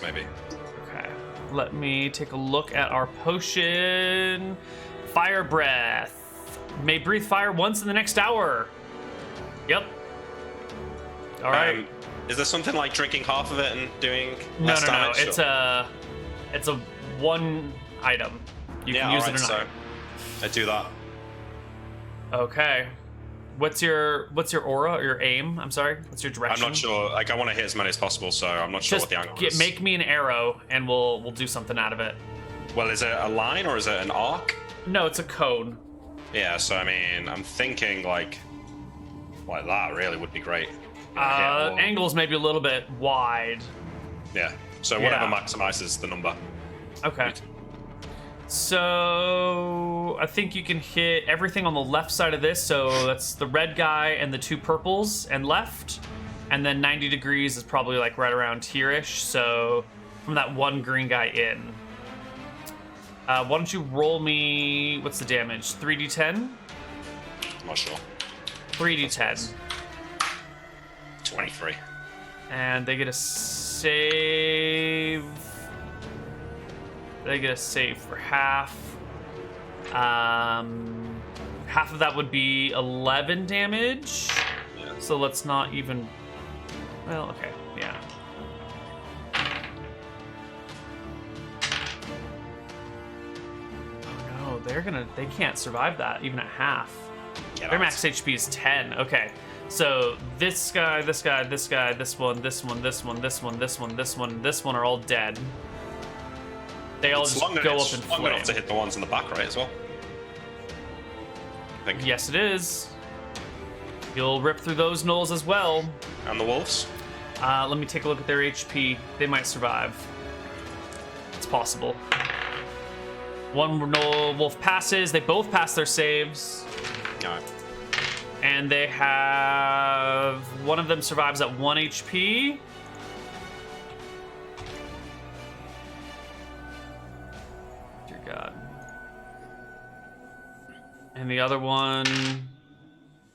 C: maybe.
B: Okay. Let me take a look at our potion. Fire breath. May breathe fire once in the next hour. Yep. All right.
C: Is there something like drinking half of it and doing
B: No.
C: less damage?
B: It's a one item. You can use it or not.
C: So I do that.
B: Okay. What's your aura or your aim? I'm sorry. What's your direction?
C: I'm not sure. Like I want to hit as many as possible, so I'm not sure what the angle is.
B: Make me an arrow, and we'll do something out of it.
C: Well, is it a line or is it an arc?
B: No, it's a cone.
C: Yeah. So I mean, I'm thinking like that really would be great.
B: Angle's maybe a little bit wide.
C: Yeah. So whatever maximizes the number.
B: Okay. So I think you can hit everything on the left side of this. So that's the red guy and the two purples and left. And then 90 degrees is probably like right around here-ish. So from that one green guy in. Why don't you roll me, what's the damage? 3d10?
C: I'm not sure.
B: 3d10.
C: 23.
B: And they get a save. They get a save for half. Half of that would be 11 damage.
C: Yeah.
B: So let's not even. Well, okay, yeah. Oh no, they can't survive that even at half. Their max HP is 10. Okay. So this guy, this one, this one are all dead. They all just go up in
C: long
B: flame.
C: enough to hit the ones in the back, right, as well? I think.
B: Yes, it is. You'll rip through those gnolls as well.
C: And the wolves?
B: Let me take a look at their HP. They might survive. It's possible. One gnoll wolf passes. They both pass their saves.
C: No.
B: And they have... One of them survives at 1 HP. Dear God. And the other one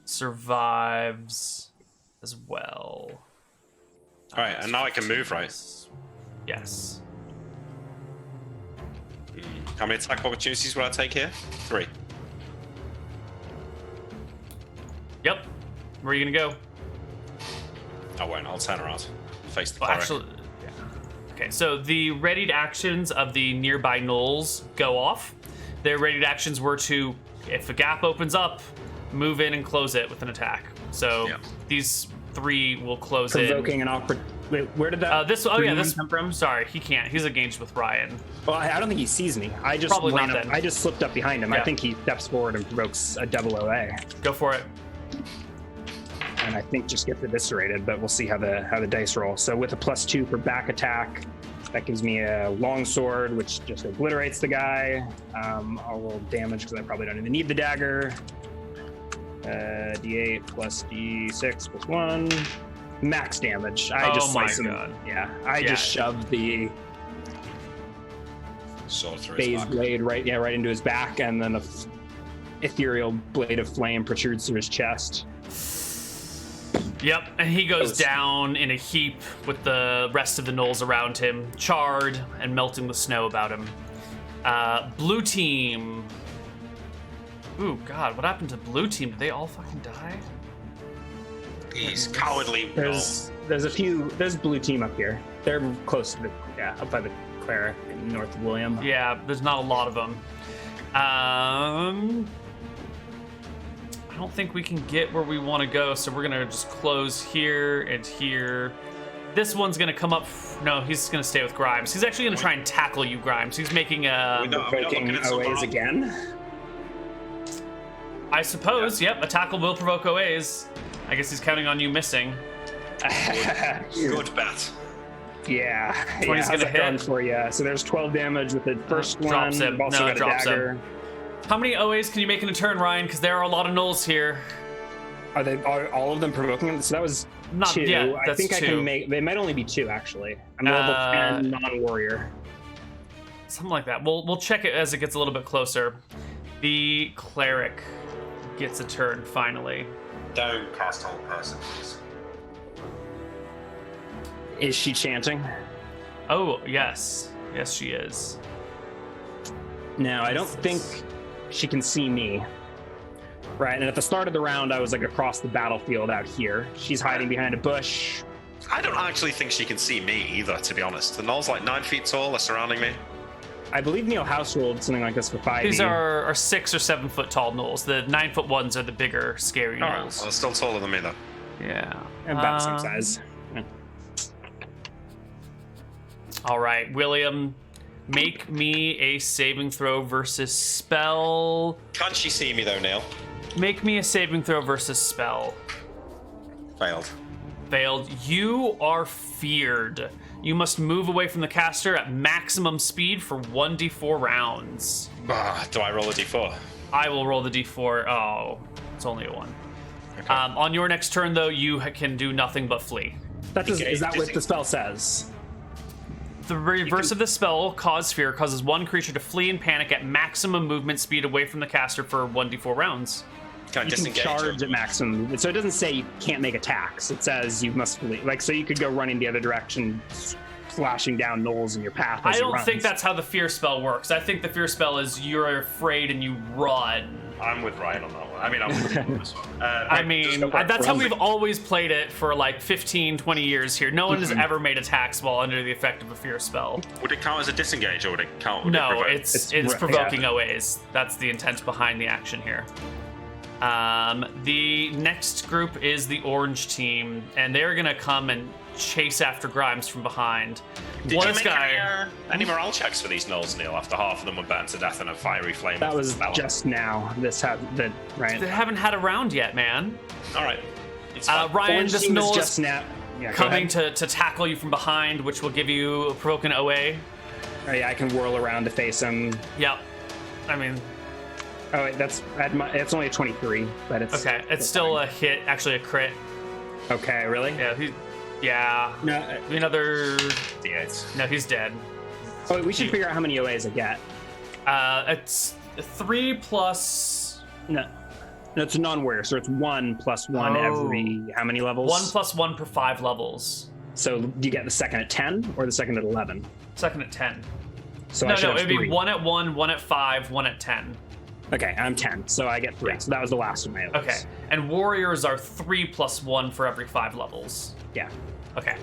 B: survives as well.
C: All right, and now I can move, right?
B: Yes.
C: How many attack opportunities will I take here? 3.
B: Yep. Where are you gonna go?
C: I won't. I'll turn around. Face the
B: Well,
C: cleric.
B: actually, yeah. Okay, so the readied actions of the nearby gnolls go off. Their readied actions were to, if a gap opens up, move in and close it with an attack. So these 3 will close
D: Provoking
B: in.
D: an awkward. Wait, where did that?
B: This
D: come from?
B: Sorry, he can't. He's engaged with Ryan.
D: Well, I don't think he sees me. I just
B: Probably
D: ran
B: not
D: up.
B: then.
D: I just slipped up behind him.
B: Yeah.
D: I think he steps forward and provokes a double OA,
B: Go for it.
D: and I think just gets eviscerated. But we'll see how the dice roll. So with a +2 for back attack, that gives me a long sword, which just obliterates the guy. I'll roll damage because I probably don't even need the dagger. D8 plus D6 plus 1. Max damage. I just slice him.
B: God.
D: Yeah, I just shoved the
C: Sword through his
D: phase
C: back.
D: blade right into his back, and then a ethereal blade of flame protrudes through his chest.
B: Yep, and he goes down in a heap with the rest of the gnolls around him, charred and melting the snow about him. Blue team. Ooh, God, what happened to blue team? Did they all fucking die?
C: He's cowardly.
D: There's blue team up here. They're close to up by the cleric north of William.
B: Yeah, there's not a lot of them. I don't think we can get where we want to go, so we're gonna just close here and here. This one's gonna come up. No, he's gonna stay with Grimes. He's actually gonna try and tackle you, Grimes. He's making a.
D: Provoking OAs again.
B: I suppose. Yep, a tackle will provoke OAs. I guess he's counting on you missing.
C: Good bet.
D: Yeah,
B: How's
D: how's that
B: hit?
D: going for you? So there's 12 damage with the first one.
B: Drops him.
D: You've also
B: No,
D: got a
B: drops him.
D: dagger.
B: How many OAs can you make in a turn, Ryan? Because there are a lot of gnolls here.
D: Are all of them provoking him? So that was
B: Not
D: 2.
B: yet.
D: I
B: That's
D: think I
B: 2.
D: can make. They might only be 2 actually. I'm level 10 non-warrior.
B: Something like that. We'll check it as it gets a little bit closer. The cleric gets a turn finally.
C: Don't cast hold person, please.
D: Is she chanting?
B: Oh, yes. Yes, she is.
D: No, I don't think she can see me. Right, and at the start of the round, I was like across the battlefield out here. She's hiding behind a bush.
C: I don't actually think she can see me either, to be honest. The Gnolls like 9 feet tall. They're surrounding me.
D: I believe Neal house ruled something like this for 5.
B: These are 6 or 7 foot tall gnolls. The 9 foot ones are the bigger, scary
C: All right. Well,
B: gnolls.
C: they're still taller than me, though.
B: Yeah.
D: about the same size. Yeah.
B: All right, William, make me a saving throw versus spell.
C: Can't she see me, though, Neal?
B: Make me a saving throw versus spell.
C: Failed.
B: Failed. You are feared. You must move away from the caster at maximum speed for 1d4 rounds.
C: Do I roll a d4?
B: I will roll the d4. Oh, it's only a 1.
C: Okay.
B: On your next turn, though, you can do nothing but flee.
D: Is that what the spell says?
B: The reverse of the spell, Cause Fear, causes one creature to flee in panic at maximum movement speed away from the caster for 1d4 rounds.
C: Can I
D: You can
C: disengage?
D: charge at maximum movement. So it doesn't say you can't make attacks. It says you must flee. Like, so you could go running the other direction, slashing down gnolls in your path.
B: I
D: As
B: don't
D: he
B: think
D: runs.
B: that's how the fear spell works. I think the fear spell is you're afraid and you run.
C: I'm with Ryan on that one. I mean, I'm with you on this one.
B: I mean, that's how we've always played it for like 15, 20 years here. No one has ever made attacks while under the effect of a fear spell.
C: Would it count as a disengage, or would it count? Would
B: No,
C: it provoke?
B: it's provoking OAs. That's the intent behind the action here. The next group is the orange team, and they're gonna come and chase after Grimes from behind.
C: Did you
B: This
C: make
B: guy,
C: any morale checks for these gnolls, Neal? After half of them were burned to death in a fiery flame.
D: That was
C: spell?
D: just now. Right.
B: they haven't had a round yet, man.
C: All right. It's fine.
B: Ryan,
D: Orange
B: this
D: team is
B: Gnoll
D: just
B: is
D: now. Yeah, go
B: coming
D: ahead.
B: to tackle you from behind, which will give you a broken OA.
D: Oh, yeah, I can whirl around to face him.
B: Yep. I mean,
D: Oh, wait, it's only a 23, but it's
B: okay. It's still a hit, actually a crit.
D: okay. Really?
B: Yeah.
D: No.
B: Another.
C: D8.
B: No, he's dead.
D: Oh, wait, we should figure out how many OAs I get.
B: It's 3 plus
D: No, it's a non-warrior, so it's 1 + 1
B: Oh.
D: every how many levels?
B: 1 + 1 per 5 levels.
D: So do you get the second at 10 or the second at 11?
B: Second at 10.
D: So
B: No,
D: I should have
B: it'd be
D: 3.
B: 1 at 1, 1 at 5, 1 at 10.
D: Okay, I'm 10, so I get 3.
B: Yeah.
D: So that was the last of my others.
B: Okay. And warriors are 3 plus 1 for every 5 levels.
D: Yeah.
B: Okay.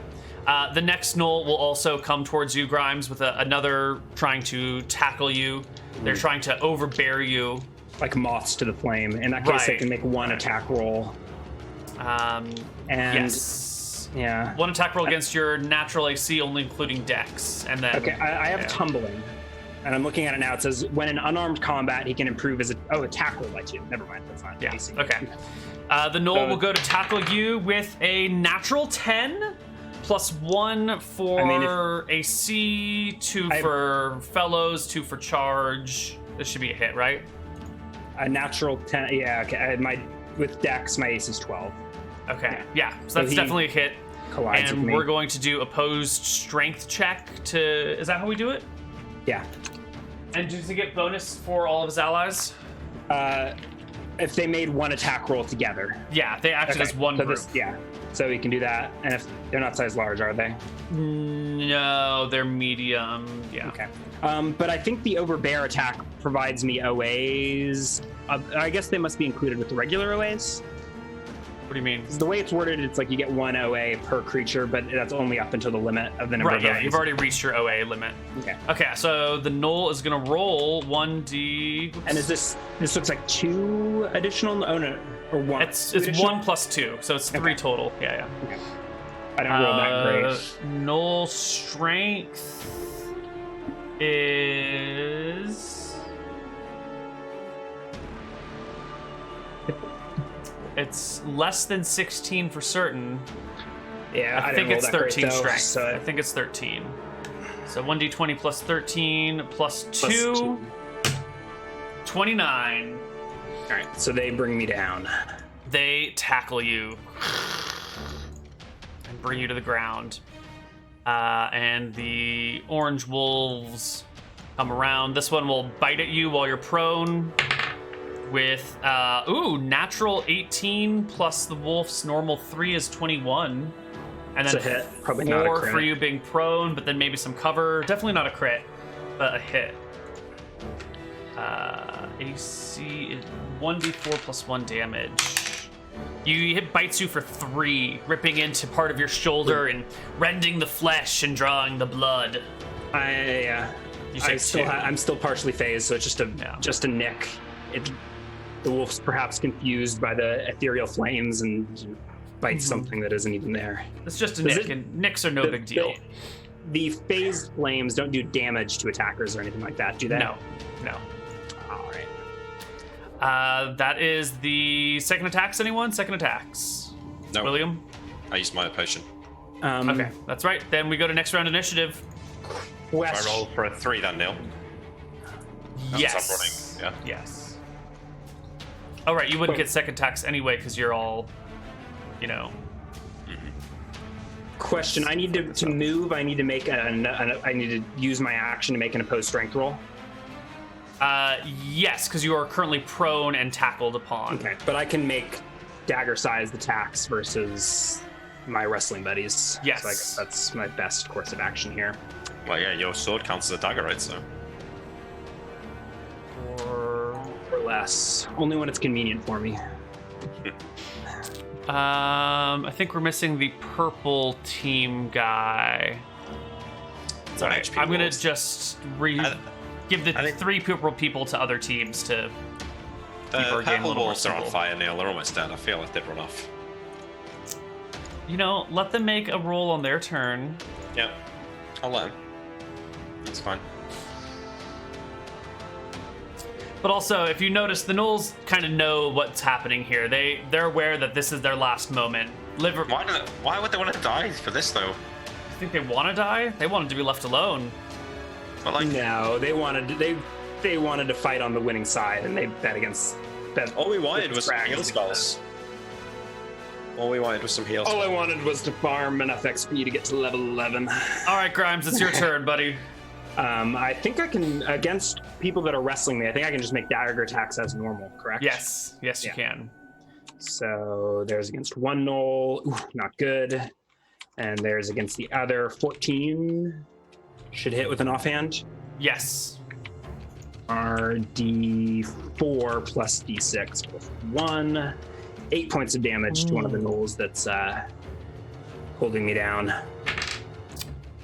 B: The next Gnoll will also come towards you, Grimes, with another trying to tackle you. They're trying to overbear you.
D: Like moths to the flame. In that case, they
B: Right.
D: can make 1 attack roll.
B: And
D: Yes. Yeah.
B: 1 attack roll against your natural AC, only including Dex. And then
D: Okay, I have tumbling. And I'm looking at it now. It says, when in unarmed combat, he can improve his attack roll by 2. Never mind, that's not
B: Yeah.
D: AC.
B: Okay. The Gnoll will go to tackle you with a natural 10 plus 1 for AC, 2 for fellows, 2 for charge. This should be a hit, right?
D: A natural 10. Yeah, okay. With Dex, my ace is 12.
B: Okay. Yeah. So that's
D: he
B: definitely a hit.
D: Collides
B: And
D: with me.
B: we're going to do opposed strength check to. Is that how we do it?
D: Yeah.
B: And does he get bonus for all of his allies?
D: If they made 1 attack roll together.
B: Yeah, they acted as one
D: so
B: group.
D: Yeah. So we can do that. And if they're not size large, are they?
B: No, they're medium. Yeah.
D: Okay. But I think the overbear attack provides me OAs. I guess they must be included with the regular OAs.
B: What do you mean?
D: The way it's worded, it's like you get 1 OA per creature, but that's only up until the limit of the number
B: Right,
D: of
B: yeah,
D: OAs.
B: you've already reached your OA limit.
D: Okay.
B: Okay, so the Gnoll is gonna roll 1d.
D: And is this looks like 2 additional? Oh no, or 1.
B: It's
D: 2 additional?
B: 1 plus 2, so it's 3 total. Yeah,
D: Okay. I don't roll that
B: yeah.
D: great.
B: Gnoll strength is. It's less than 16 for certain.
D: Yeah,
B: I
D: didn't
B: think
D: roll
B: it's
D: that great,
B: 13
D: though,
B: strength.
D: so
B: I think it's 13. So 1d20 plus 13 plus 2,
D: plus 2.
B: 29.
D: All right, so they bring me down.
B: They tackle you and bring you to the ground. And the orange wolves come around. This one will bite at you while you're prone with, natural 18 plus the wolf's normal 3 is 21. And then
D: It's a hit. Probably not a
B: 4
D: crit.
B: for you being prone, but then maybe some cover. Definitely not a crit, but a hit. AC is 1d4 plus 1 damage. It bites you for 3, ripping into part of your shoulder and rending the flesh and drawing the blood. You say 2.
D: I'm still partially phased, so it's just a nick. The wolf's perhaps confused by the ethereal flames and bites something that isn't even there.
B: It's just a
D: Does
B: nick,
D: it-
B: and nicks are no big deal.
D: The phased flames don't do damage to attackers or anything like that, do they?
B: No.
D: All right.
B: That is the second attacks. Anyone? Second attacks.
C: No.
B: William?
C: I used my potion.
B: Okay, that's right. Then we go to next round initiative.
C: I roll for a 3 then, Neal.
B: Yes.
C: I'm running, yeah.
B: Yes. Oh, right. You wouldn't get second attacks anyway because you're all,
D: Question: I need to move. I need to make I need to use my action to make an opposed strength roll.
B: Yes, because you are currently prone and tackled upon.
D: Okay, but I can make dagger-sized attacks versus my wrestling buddies.
B: Yes.
D: So I guess that's my best course of action here.
C: Well, yeah, your sword counts as a dagger, right? So.
B: Or
D: Less. Only when it's convenient for me.
B: I think we're missing the purple team guy. It's all right.
C: HP
B: I'm gonna
C: rolls.
B: just give the
C: I think-
B: 3 purple people to other teams to keep our game a
C: Purple
B: little more
C: wolves are on
B: simple.
C: fire, Neal. They're almost dead. I feel like they've run off.
B: Let them make a roll on their turn.
C: Yeah, I'll let him. It's fine.
B: But also, if you notice, the Gnolls kind of know what's happening here. They're aware that this is their last moment.
C: Why would they want to die for this though?
B: You think they want to die? They wanted to be left alone.
C: But like,
D: No, they wanted to fight on the winning side, and they bet against.
C: all we wanted was some
D: Scrags
C: heal
D: against
C: spells. All we wanted was some heal
D: All I
C: spells.
D: wanted was to farm enough XP to get to level 11.
B: All right, Grimes, it's your turn, buddy.
D: I think I can, against people that are wrestling me, I think I can just make dagger attacks as normal, correct?
B: Yes, you
D: Yeah.
B: can.
D: So there's against 1 Gnoll. Ooh, not good. And there's against the other 14. Should hit with an offhand.
B: Yes.
D: RD4 plus D6 plus 1. 8 points of damage to one of the gnolls that's holding me down.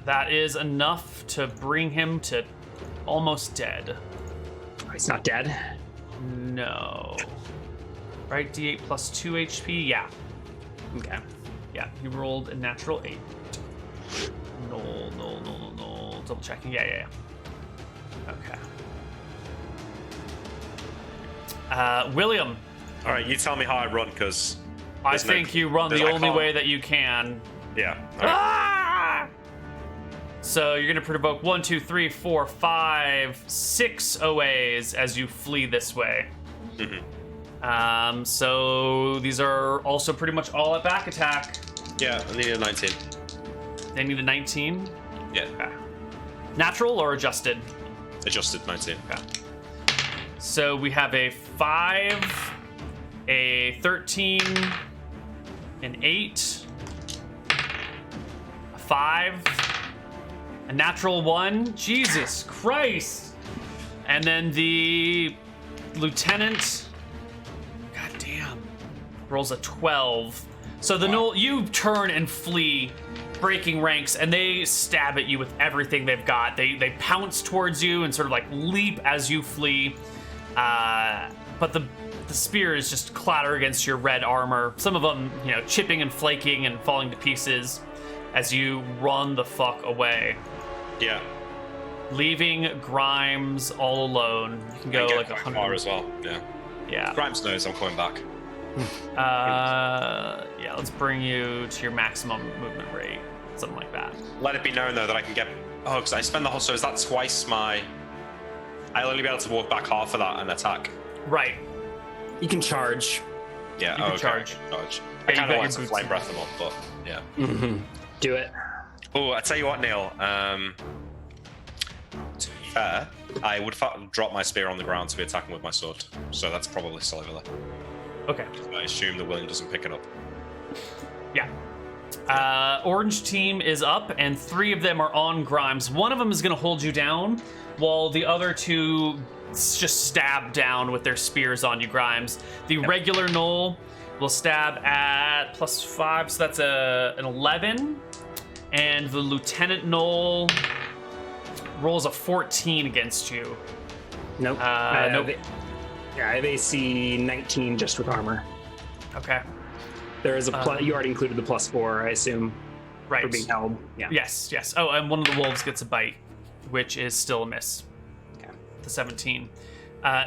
B: That is enough to bring him to almost dead.
D: He's not dead.
B: No. Right, D8 plus 2 HP? Yeah.
D: Okay.
B: Yeah, he rolled a natural 8. No. Double checking. Yeah. Okay. William.
C: All right, you tell me how I run, because
B: I think you run the only way that you can.
C: Yeah. All right.
B: Ah! So you're gonna provoke 1, 2, 3, 4, 5, 6 OAs as you flee this way. So these are also pretty much all at back attack.
C: Yeah, I need a 19.
B: They need a 19.
C: Yeah.
B: Okay. Natural or adjusted?
C: Adjusted 19.
B: Okay. So we have a 5, a 13, an 8, a 5, a natural 1. Jesus Christ! And then the lieutenant, goddamn, rolls a 12. So the Gnoll, you turn and flee, breaking ranks, and they stab at you with everything they've got. They pounce towards you and sort of like leap as you flee. But the spears just clatter against your red armor. Some of them, chipping and flaking and falling to pieces as you run the fuck away.
C: Yeah.
B: Leaving Grimes all alone. You can go like 100
C: far as well. Yeah.
B: Yeah.
C: Grimes knows I'm coming back.
B: Yeah, let's bring you to your maximum movement rate. Something like that.
C: Let it be known though that I can get. Oh, because I spend the whole. So is that twice my? I'll only be able to walk back half of that and attack.
B: Right.
D: You can charge.
C: Yeah.
B: You can charge.
C: Charge.
B: Yeah,
C: I kind of want to
B: boots
C: flame
B: in.
C: breath them up, but yeah.
D: Do it.
C: Oh, I tell you what, Neal. To be fair, I would drop my spear on the ground to be attacking with my sword, so that's probably still over there.
B: Okay.
C: I assume the William doesn't pick it up.
B: Yeah. Orange team is up, and 3 of them are on Grimes. One of them is going to hold you down, while the other 2 just stab down with their spears on you, Grimes. The regular Gnoll will stab at +5, so that's an 11. And the Lieutenant Gnoll rolls a 14 against you.
D: Nope.
B: Nope.
D: Yeah, I have AC 19 just with armor.
B: Okay.
D: There is a plus. You already included the +4, I assume,
B: Right.
D: for being held. Yeah.
B: Yes. Oh, and one of the wolves gets a bite, which is still a miss.
D: Okay.
B: The 17.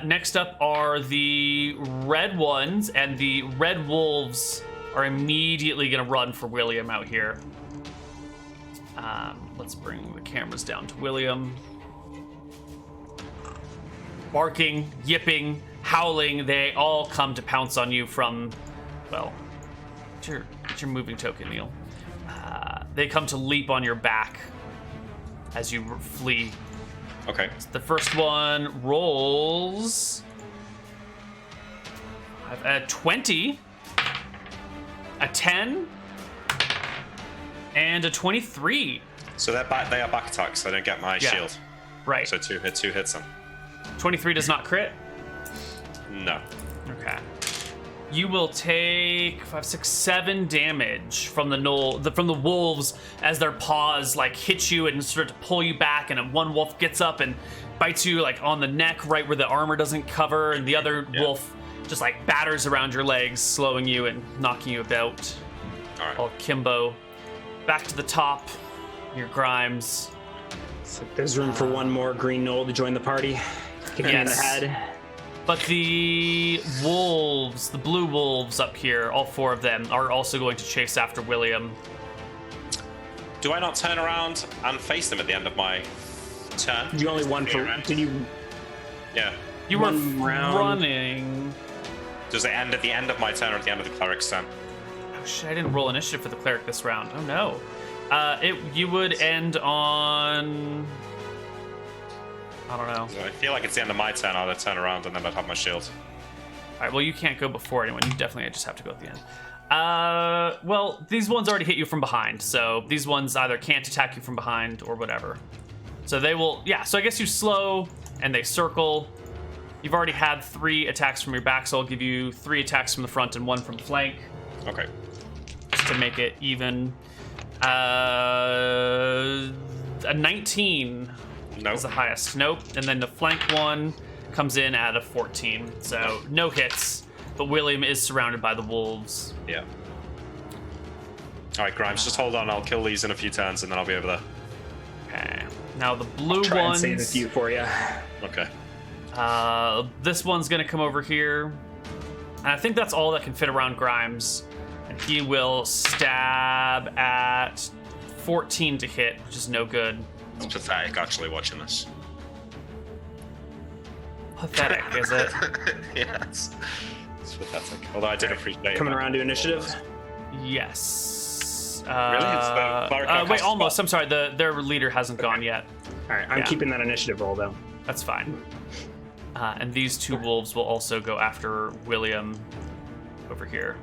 B: Next up are the red ones, and the red wolves are immediately going to run for William out here. Let's bring the cameras down to William. Barking, yipping, howling, they all come to pounce on you from, well, what's your moving token, Neal? They come to leap on your back as you flee.
C: Okay.
B: The first one rolls a 20, a 10, and a 23.
C: So they are back attacks. So I don't get my shield.
B: Right.
C: So 2 hits them.
B: 23 does not crit.
C: No.
B: Okay. You will take 5, 6, 7 damage from the wolves as their paws like hit you and start to pull you back, and one wolf gets up and bites you like on the neck right where the armor doesn't cover, and the other wolf just like batters around your legs, slowing you and knocking you about.
C: All right.
B: All kimbo. Back to the top. Your Grimes.
D: So there's room for one more green gnoll to join the party. Kick him in the head.
B: But the wolves, the blue wolves up here, all 4 of them, are also going to chase after William.
C: Do I not turn around and face them at the end of my turn?
D: You only won for. Did you?
C: Yeah.
B: You were
D: One round.
B: running.
C: Does it end at the end of my turn or at the end of the cleric's turn?
B: Oh shit! I didn't roll initiative for the cleric this round. Oh no. You would end on. I don't know.
C: I feel like it's the end of my turn. I'd turn around and then I'd have my shield.
B: All right. Well, you can't go before anyone. You definitely just have to go at the end. Well, these ones already hit you from behind, so these ones either can't attack you from behind or whatever. So they will, yeah, so I guess you slow and they circle. You've already had 3 attacks from your back, so I'll give you 3 attacks from the front and 1 from the flank.
C: Okay.
B: Just to make it even. A 19
C: Nope.
B: is the highest. Nope. And then the flank one comes in at a 14. So no hits. But William is surrounded by the wolves.
C: Yeah. All right, Grimes, just hold on. I'll kill these in a few turns, and then I'll be over there.
B: Okay. Now the blue
D: Try
B: ones.
D: and save a few for you.
C: Okay.
B: This one's gonna come over here, and I think that's all that can fit around Grimes. And he will stab at 14 to hit, which is no good.
C: It's pathetic, actually, watching this.
B: Pathetic, is it?
C: Yeah, it's pathetic. Although I did appreciate
D: Coming
C: it.
D: around to initiative.
B: Yes.
C: Really? It's the cleric that
B: wait,
C: casts
B: almost.
C: spell?
B: I'm sorry. Their leader hasn't gone yet.
D: All right, I'm
B: Yeah.
D: keeping that initiative roll though.
B: That's fine. And these 2 wolves will also go after William over here.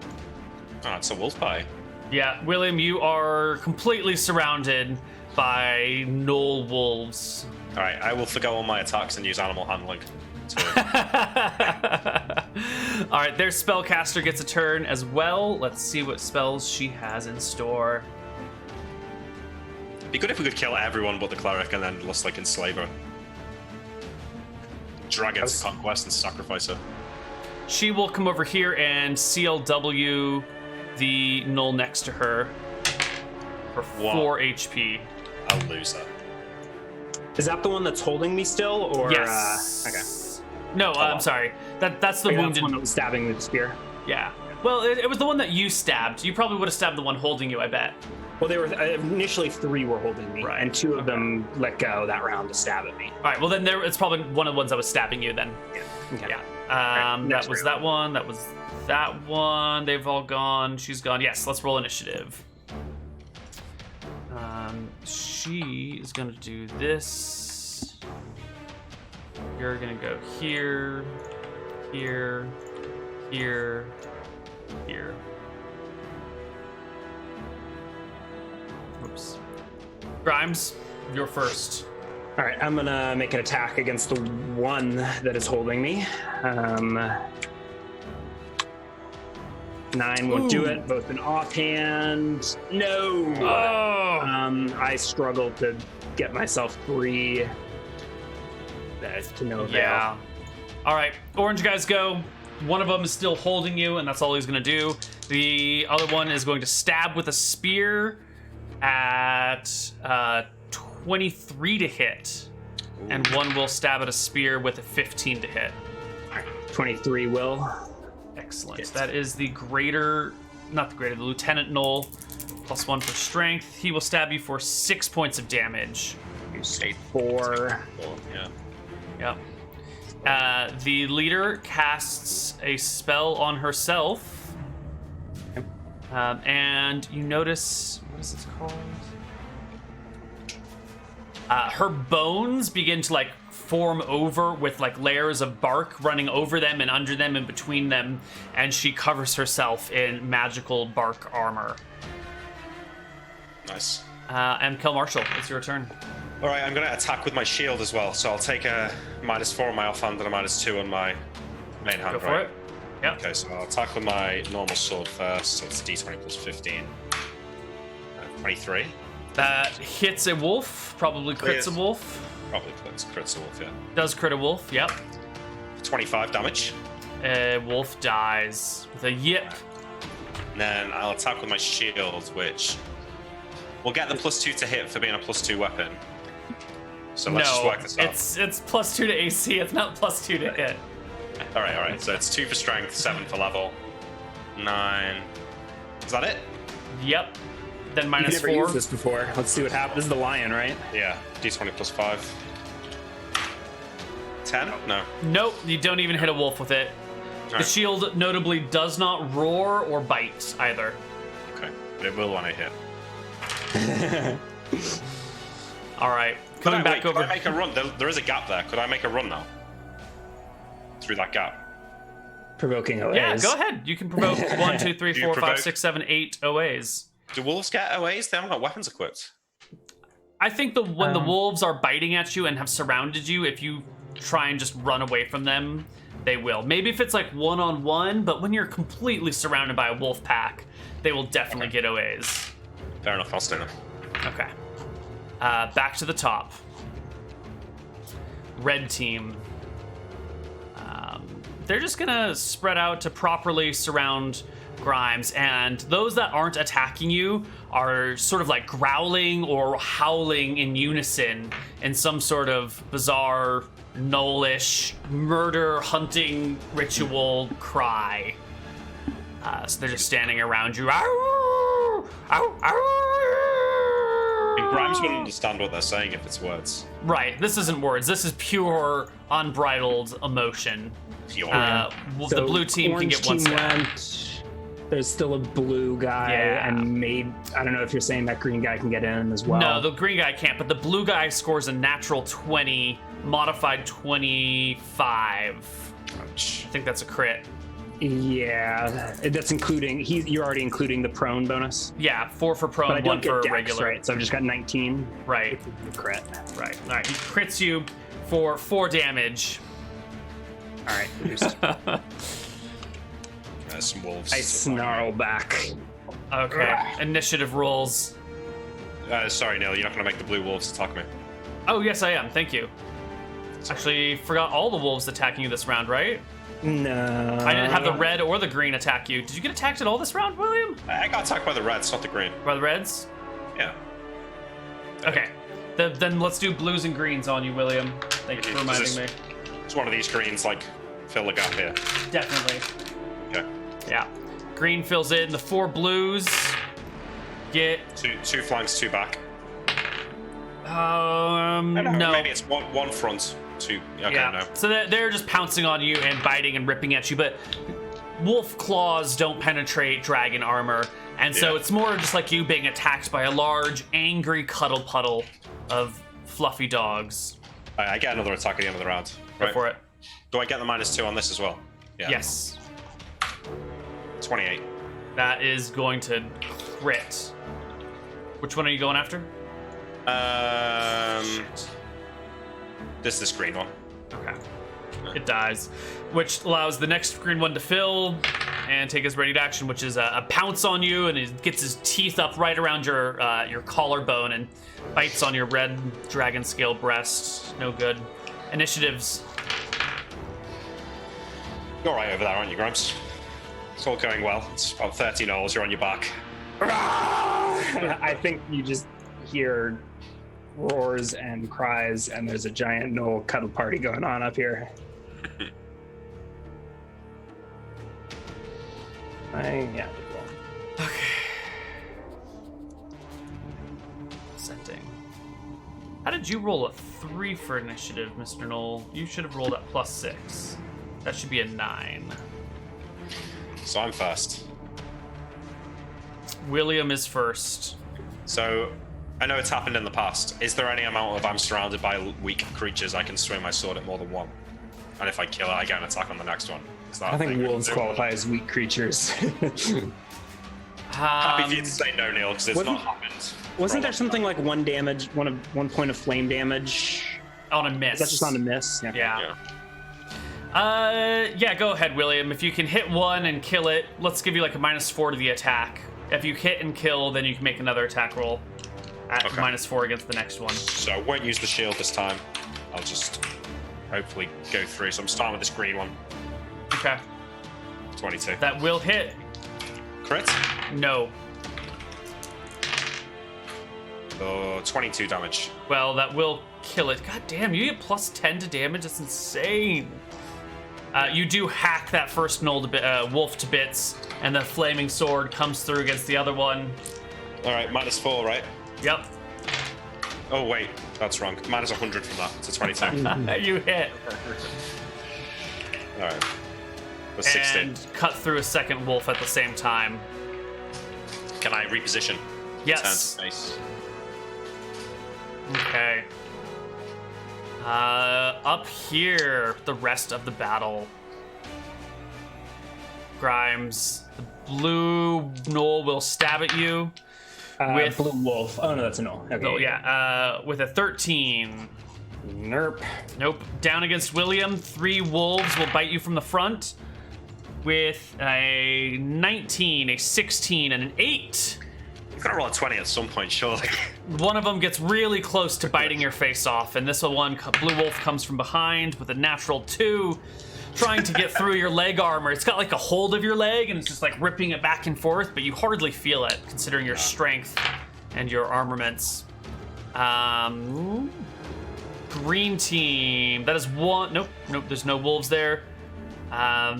C: Oh, it's a wolf pie.
B: Yeah, William, you are completely surrounded by Gnoll wolves.
C: All right, I will forgo all my attacks and use animal handling.
B: All right, their spellcaster gets a turn as well. Let's see what spells she has in store.
C: Be good if we could kill everyone but the cleric and then just like enslave her. Drag her to conquest and sacrifice her.
B: She will come over here and CLW the Gnoll next to her for 4 HP.
C: I'll lose that.
D: Is that the one that's holding me still, or?
B: Yes.
D: Okay.
B: No, I'm sorry. That's the
D: Maybe that's
B: wounded.
D: the one that was stabbing with the spear.
B: Yeah. Well, it was the one that you stabbed. You probably would have stabbed the one holding you, I bet.
D: Well, they were initially 3 were holding me,
B: Right.
D: and 2 of them let go that round to stab at me.
B: All right. Well, then it's probably one of the ones that was stabbing you. Then.
D: Okay.
B: Yeah.
D: Right,
B: That
D: next
B: was
D: round.
B: that one. That was that one. They've all gone. She's gone. Yes. Let's roll initiative. She is gonna do this. You're gonna go here, here, here, here. Oops. Grimes, you're first.
D: All right, I'm gonna make an attack against the one that is holding me. 9 won't do it. Both an offhand. No.
B: Oh.
D: I struggle to get myself free. That's to no avail.
B: Yeah. All right, orange guys go. One of them is still holding you, and that's all he's gonna do. The other one is going to stab with a spear at 23 to hit, and one will stab at a spear with a 15 to hit.
D: 23 will.
B: Excellent.
D: Hit.
B: That is the the Lieutenant Gnoll, +1 for strength. He will stab you for 6 points of damage.
D: You say 4.
C: Oh, yeah.
B: Yep. The leader casts a spell on herself. And you notice, what is it called? Her bones begin to form over with layers of bark running over them and under them and between them, and she covers herself in magical bark armor.
C: Nice.
B: And Kel Marshall, it's your turn.
C: All right, I'm going to attack with my shield as well. So I'll take a -4 on my offhand and a -2 on my main hand.
B: Go for
C: right?
B: it. Yep.
C: Okay, so I'll attack with my normal sword first. So it's d20 plus 15. 23.
B: That hits a wolf, probably crits
C: Yes.
B: a wolf.
C: Probably crits a wolf, yeah.
B: Does crit a wolf, yep.
C: 25 damage.
B: Wolf dies with a yip.
C: And then I'll attack with my shield, which will get the +2 to hit for being a +2 weapon. So let's just
B: No,
C: work this out.
B: it's +2 to AC, it's not +2 to hit.
C: All right. So it's 2 for strength, 7 for level, 9. Is that it?
B: Yep. Then
D: You've
B: minus
D: never
B: 4.
D: used this before. Let's see what happens. This is the lion, right?
C: Yeah. D20 plus 5. 10? No.
B: Nope, you don't even hit a wolf with it. The
C: Alright.
B: shield notably does not roar or bite either.
C: Okay. But it will when I hit.
B: All right,
C: Could
B: coming
C: I,
B: back
C: could
B: over.
C: I make a run? There is a gap there. Could I make a run now? Through that gap?
D: provoking OAs.
B: Yeah, go ahead. You can provoke 1, 2, 3,
C: Do you
B: 4, 5,
C: provoke-
B: 6, 7, 8 OAs.
C: Do wolves get OAs? They haven't got weapons equipped.
B: I think when the wolves are biting at you and have surrounded you, if you try and just run away from them, they will. Maybe if it's like one-on-one, but when you're completely surrounded by a wolf pack, they will definitely get OAs.
C: Fair enough, I'll stay there.
B: Okay. Back to the top. Red team. They're just gonna spread out to properly surround Grimes, and those that aren't attacking you are sort of like growling or howling in unison in some sort of bizarre, Gnollish, murder hunting ritual cry. So they're just standing around you. Ow! Ow! Ow!
C: And Grimes wouldn't understand what they're saying if it's words.
B: Right, this isn't words. This is pure, unbridled emotion.
C: Pure.
B: The blue team can get one
D: team
B: stab.
D: went. There's still a blue guy,
B: Yeah.
D: and maybe I don't know if you're saying that green guy can get in as well.
B: No, the green guy can't, but the blue guy scores a natural 20, modified 25.
C: Ouch.
B: I think that's a crit.
D: Yeah, that's including. You're already including the prone bonus,
B: Yeah, 4 for prone,
D: but I
B: 1
D: don't
B: for
D: get dex,
B: regular.
D: right? So I've just got 19.
B: Right,
D: Crit.
B: right. All right, he crits you for 4 damage.
D: All right, reduced.
C: There's some wolves.
D: I snarl back.
B: Okay, initiative rolls.
C: Sorry, Neal, you're not going to make the blue wolves attack me.
B: Oh, yes, I am. Thank you. Actually, forgot all the wolves attacking you this round, right?
D: No.
B: I didn't have the red or the green attack you. Did you get attacked at all this round, William?
C: I got attacked by the reds, not the green.
B: By the reds?
C: Yeah.
B: Okay. Then let's do blues and greens on you, William. Thank you for reminding me.
C: It's one of these greens, like, fill the gap here.
B: Definitely.
C: Okay.
B: Yeah. Green fills in. The 4 blues get.
C: Two flanks, 2 back.
B: No.
C: Maybe it's one front, 2. Okay,
B: Yeah.
C: no.
B: So they're just pouncing on you and biting and ripping at you, but wolf claws don't penetrate dragon armor, and so
C: Yeah.
B: it's more just like you being attacked by a large, angry cuddle puddle of fluffy dogs.
C: I get another attack at the end of the round.
B: Go
C: Right.
B: for it.
C: Do I get the -2 on this as well? Yeah.
B: Yes.
C: 28.
B: That is going to crit. Which one are you going after?
C: This green one.
B: Okay. It dies, which allows the next green one to fill and take his ready to action, which is a pounce on you, and he gets his teeth up right around your collarbone and bites on your red dragon scale breast. No good. Initiatives.
C: You're right over there, aren't you, Grimes? It's all going well. It's about 30 Gnolls. You're on your back.
D: I think you just hear roars and cries, and there's a giant Gnoll cuddle party going on up here. Yeah.
B: Okay. Setting. How did you roll a 3 for initiative, Mr. Gnoll? You should have rolled at +6. That should be a 9.
C: So I'm first.
B: William is first.
C: So I know it's happened in the past. Is there any amount of I'm surrounded by weak creatures I can swing my sword at more than one? And if I kill it, I get an attack on the next one. Is that
D: I
C: a
D: think
C: thing?
D: wolves qualify as weak creatures.
C: Happy for you to say no, Neal, because it's
D: wasn't-
C: not happened.
D: Wasn't there something like 1 damage, one point of flame damage?
B: On a miss.
D: Is that just on a miss?
B: Yeah.
C: Yeah.
B: Yeah, go ahead, William. If you can hit 1 and kill it, let's give you like a -4 to the attack. If you hit and kill, then you can make another attack roll at
C: Okay.
B: -4 against the next one.
C: So I won't use the shield this time. I'll just hopefully go through. So I'm starting with this green one.
B: Okay.
C: 22.
B: That will hit.
C: Crit?
B: No.
C: Oh, 22 damage.
B: Well, that will kill it. God damn, you get +10 to damage? That's insane. You do hack that first Gnoll to wolf to bits, and the flaming sword comes through against the other one.
C: All right, -4, right?
B: Yep.
C: Oh, wait, that's wrong. -100 from that. It's a 22.
B: You hit.
C: All right. That's 16.
B: And cut through a second wolf at the same time.
C: Can I reposition?
B: Yes.
C: Turn space.
B: Okay. Up here, the rest of the battle. Grimes. The blue Gnoll will stab at you. With
D: Blue wolf. Oh no, that's a no. Okay.
B: Oh yeah, with a 13.
D: Nerp.
B: Nope. Down against William. 3 wolves will bite you from the front. With a 19, a 16, and an 8.
C: You've got to roll a 20 at some point, surely.
B: One of them gets really close to biting your face off, and this one, Blue Wolf, comes from behind with a natural 2, trying to get through your leg armor. It's got like a hold of your leg, and it's just like ripping it back and forth, but you hardly feel it, considering your strength and your armaments. Green team. That is one. Nope, there's no wolves there.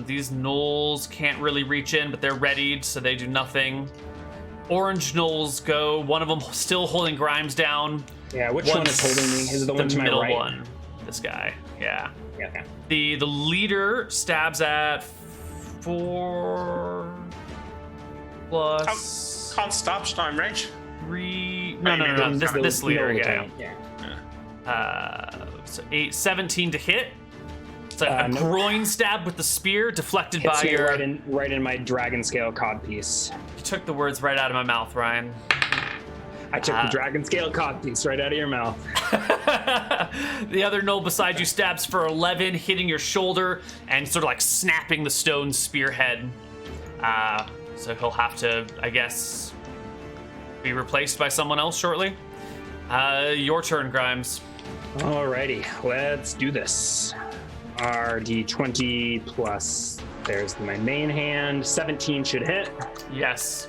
B: These Gnolls can't really reach in, but they're readied, so they do nothing. Orange Gnolls go. One of them still holding Grimes down.
D: Yeah, which one is holding me? Is it the one to my
B: middle
D: right?
B: one. This guy. Yeah.
D: Yeah. Okay.
B: The leader stabs at 4 plus
C: Can't stop time range.
B: 3. No. This leader. Yeah. So 8, 17 to hit. It's a
D: nope.
B: groin stab with the spear, deflected
D: Hits
B: by
D: me
B: your.
D: right in my dragon scale codpiece.
B: You took the words right out of my mouth, Ryan.
D: I took the dragon scale codpiece right out of your mouth.
B: The other Gnoll beside you stabs for 11, hitting your shoulder and sort of like snapping the stone spearhead. So he'll have to, I guess, be replaced by someone else shortly. Your turn, Grimes.
D: Alrighty, let's do this. RD20 plus, there's my main hand. 17 should hit.
B: Yes.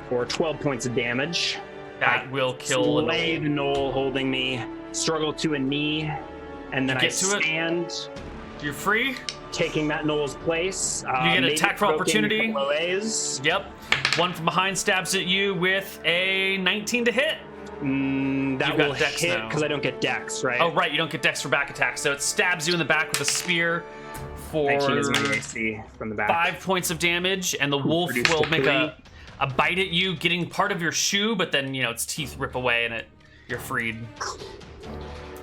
D: For 12 points of damage.
B: That will kill
D: Slay the Gnoll holding me, struggle to a knee, and then I stand.
B: You're free.
D: Taking that Gnoll's place.
B: You get an attack for opportunity.
D: Ways.
B: Yep. One from behind stabs at you with a 19 to hit.
D: That will hit because I don't get dex, right?
B: Oh, right. You don't get dex for back attacks. So it stabs you in the back with a spear for
D: 19 is my AC from the back.
B: 5 points of damage, and the wolf will make a bite at you, getting part of your shoe, but then, its teeth rip away and you're freed.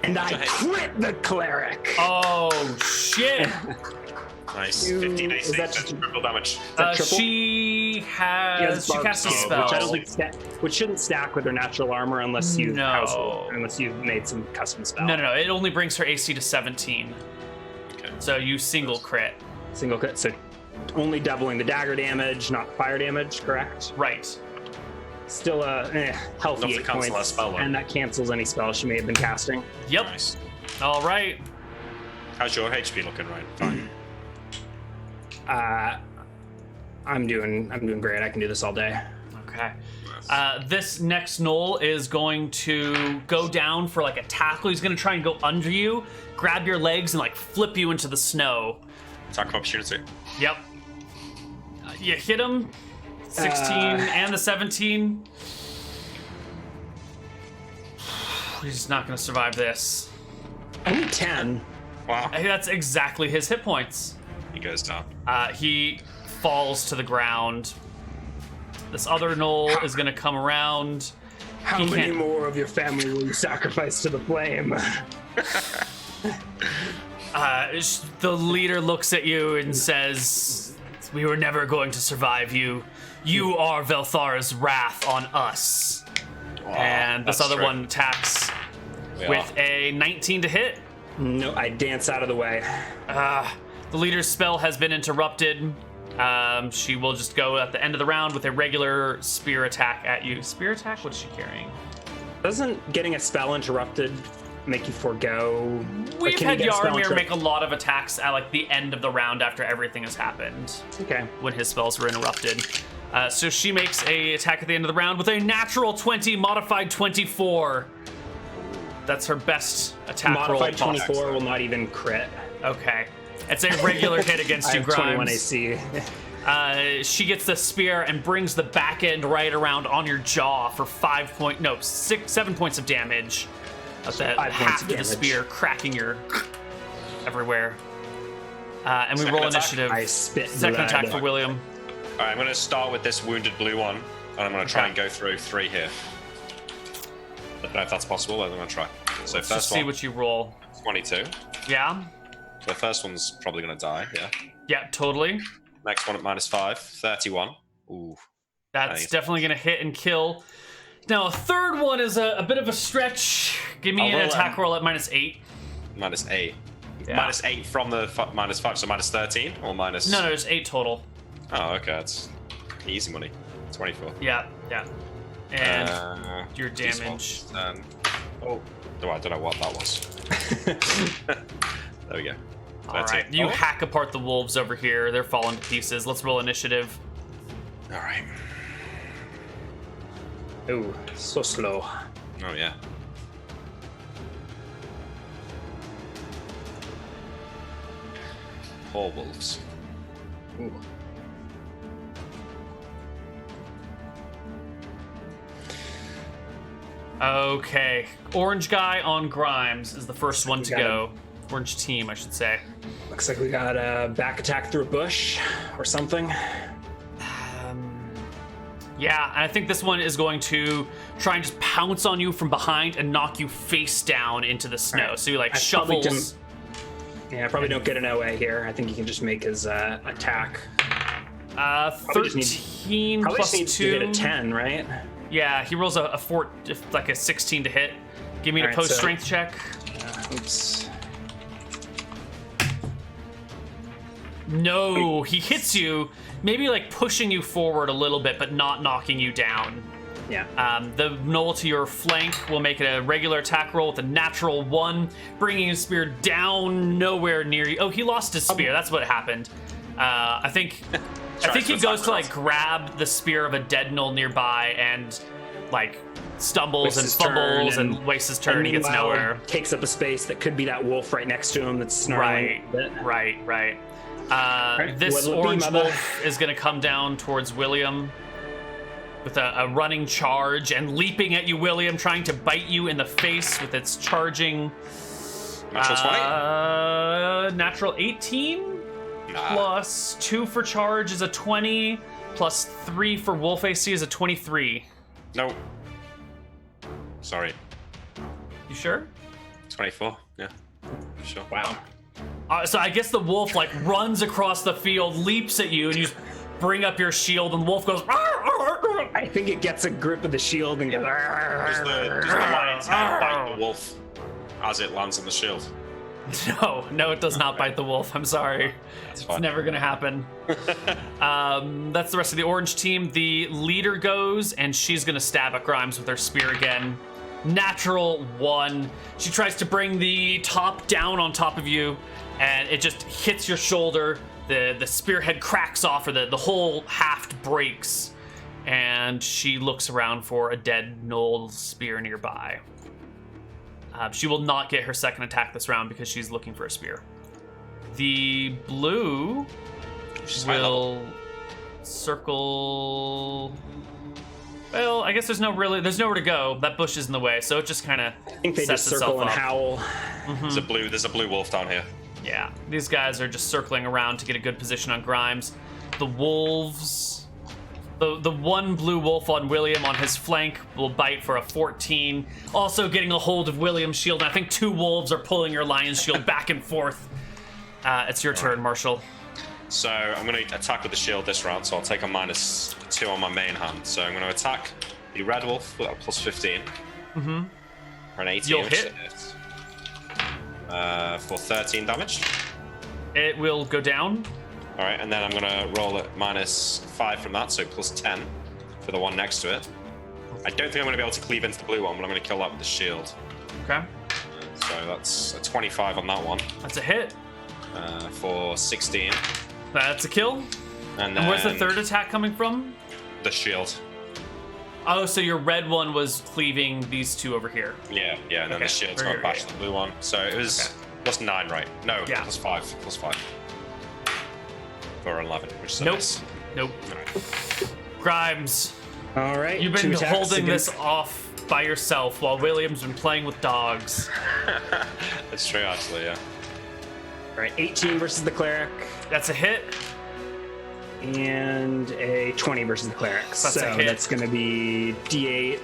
D: And I crit the cleric.
B: Oh, shit.
C: Nice. 15 AC. That's triple damage.
B: She casts a spell.
D: Which I don't think which shouldn't stack with her natural armor unless you've made some custom spell.
B: No. It only brings her AC to 17. Okay. So you single crit.
D: Single crit. So only doubling the dagger damage, not fire damage, correct?
B: Right.
D: Still a healthy 8 points.
C: Spell,
D: and that cancels any spell she may have been casting.
B: Yep.
C: Nice.
B: All right.
C: How's your HP looking, Ryan? Fine.
D: I'm doing great. I can do this all day.
B: Okay. This next Gnoll is going to go down for like a tackle. He's going to try and go under you, grab your legs, and like flip you into the snow.
C: Attack of opportunity.
B: Yep. You hit him. 16 and the 17. He's not going to survive this.
D: Only 10.
C: Wow.
B: That's exactly his hit points.
C: He goes down.
B: He falls to the ground. This other Gnoll is going to come around.
D: How many more of your family will you sacrifice to the flame?
B: The leader looks at you and says, "We were never going to survive you. You are Velthar's wrath on us." And this other one attacks with a 19 to hit.
D: No, I dance out of the way.
B: The leader's spell has been interrupted. She will just go at the end of the round with a regular spear attack at you. Spear attack? What is she carrying?
D: Doesn't getting a spell interrupted make you forego?
B: We've had Yarmir make a lot of attacks at like the end of the round after everything has happened.
D: Okay.
B: When his spells were interrupted. So she makes a attack at the end of the round with a natural 20 modified 24. That's her best attack roll.
D: Modified 24 will not even crit.
B: Okay. It's a regular hit against you, Grimes.
D: 21 AC.
B: She gets the spear and brings the back end right around on your jaw for 7 points of damage. Half of the spear cracking your everywhere. And we roll initiative.
D: I spit
B: Second attack for William.
C: All right, I'm going to start with this wounded blue one, and I'm going to try and go through 3 here. I don't know if that's possible, but I'm going to try. So first
B: Just see what you roll.
C: 22.
B: Yeah.
C: The first one's probably going to die, yeah.
B: Yeah, totally.
C: Next one at -5, 31. Ooh.
B: That's
C: Nice.
B: definitely going to hit and kill. Now, a third one is a bit of a stretch. Give me
C: I'll
B: an
C: roll
B: attack roll at -8.
C: -8.
B: Yeah.
C: -8 from the -5, so -13 or minus.
B: No, there's 8 total.
C: Oh, okay, that's easy money. 24.
B: Yeah. And your
C: these
B: damage.
C: ones, oh, no, I don't know what that was. There we go.
B: All right, you hack apart the wolves over here. They're falling to pieces. Let's roll initiative.
C: All right.
D: Ooh, so slow.
C: Oh yeah. Poor wolves.
D: Ooh.
B: Okay, orange guy on Grimes is the first one to
D: got
B: go. Orange team, I should say.
D: Looks like we got a back attack through a bush or something.
B: Yeah, and I think this one is going to try and just pounce on you from behind and knock you face down into the snow.
D: Right.
B: So you like
D: I probably
B: shovels.
D: I probably don't get an OA here. I think he can just make his attack.
B: 13
D: Probably
B: plus
D: just needs
B: 2.
D: to hit a 10, right?
B: Yeah, he rolls a 16 to hit. Give me an
D: All right,
B: opposed
D: so-
B: strength check.
D: Oops.
B: No, he hits you, maybe like pushing you forward a little bit, but not knocking you down.
D: Yeah.
B: The gnoll to your flank will make it a regular attack roll with a natural 1, bringing his spear down nowhere near you. Oh, he lost his spear. That's what happened. I think he goes to like grab the spear of a dead gnoll nearby and like stumbles
D: Wastes
B: and
D: his turn
B: fumbles and
D: and-
B: wastes his turn. He gets
D: meanwhile,
B: nowhere.
D: Takes up a space that could be that wolf right next to him that's snarling.
B: Right.
D: Right,
B: This
D: what'll it be,
B: orange
D: mother?
B: wolf is going to come down towards William with a running charge and leaping at you, William, trying to bite you in the face with its charging.
C: Natural 20?
B: Natural 18
C: Nah.
B: plus 2 for charge is a 20 plus 3 for wolf AC is a 23.
C: No. Sorry.
B: You sure?
C: 24. Yeah. Sure.
D: Wow.
B: So I guess the wolf like runs across the field, leaps at you, and you just bring up your shield, and the wolf goes.
D: I think it gets a grip of the shield and goes.
C: Does the lion's head bite the wolf as it lands on the shield?
B: No, it does not bite the wolf. I'm sorry.
C: That's
B: It's
C: fine.
B: never gonna happen. That's the rest of the orange team. The leader goes, and she's gonna stab at Grimes with her spear again. Natural 1. She tries to bring the top down on top of you, and it just hits your shoulder. The spearhead cracks off, or the whole haft breaks, and she looks around for a dead gnoll spear nearby. She will not get her second attack this round because she's looking for a spear. The blue
C: She's high level.
B: will circle. Well, I guess there's nowhere to go. That bush is in the way, so it just kind of
D: I think they
B: sets
D: just circle and
B: itself up.
D: howl.
C: There's a blue wolf down here.
B: Yeah, these guys are just circling around to get a good position on Grimes. The wolves, the one blue wolf on William on his flank will bite for a 14. Also getting a hold of William's shield. And I think 2 wolves are pulling your lion's shield back and forth. It's your turn, Marshall.
C: So I'm going to attack with the shield this round, so I'll take a -2 on my main hand. So I'm going to attack the red wolf with a +15.
B: Mm-hmm.
C: For an 18.
B: You'll
C: which
B: hit.
C: is, for 13 damage.
B: It will go down.
C: All right, and then I'm going to roll at -5 from that, so +10 for the one next to it. I don't think I'm going to be able to cleave into the blue one, but I'm going to kill that with the shield.
B: Okay,
C: So that's a 25 on that one
B: that's a hit.
C: for 16.
B: That's a kill.
C: And then
B: And where's the third attack coming from?
C: the shield.
B: Oh, so your red one was cleaving these 2 over here.
C: Yeah, and then
B: Okay,
C: the shield's
B: right
C: going back
B: here,
C: to the blue one. So it was +9, right? No,
B: Yeah.
C: +5. For 11, which is a
B: Nope.
C: miss.
B: Nope.
C: All right.
B: Grimes,
D: All right.
B: you've
D: 2
B: been
D: attacks
B: holding
D: against-
B: this off by yourself while William's been playing with dogs.
C: That's true, actually, yeah.
D: All right, 18 versus the cleric
B: That's a hit.
D: and a 20 versus the cleric.
B: That's
D: so
B: a hit.
D: that's going to be D8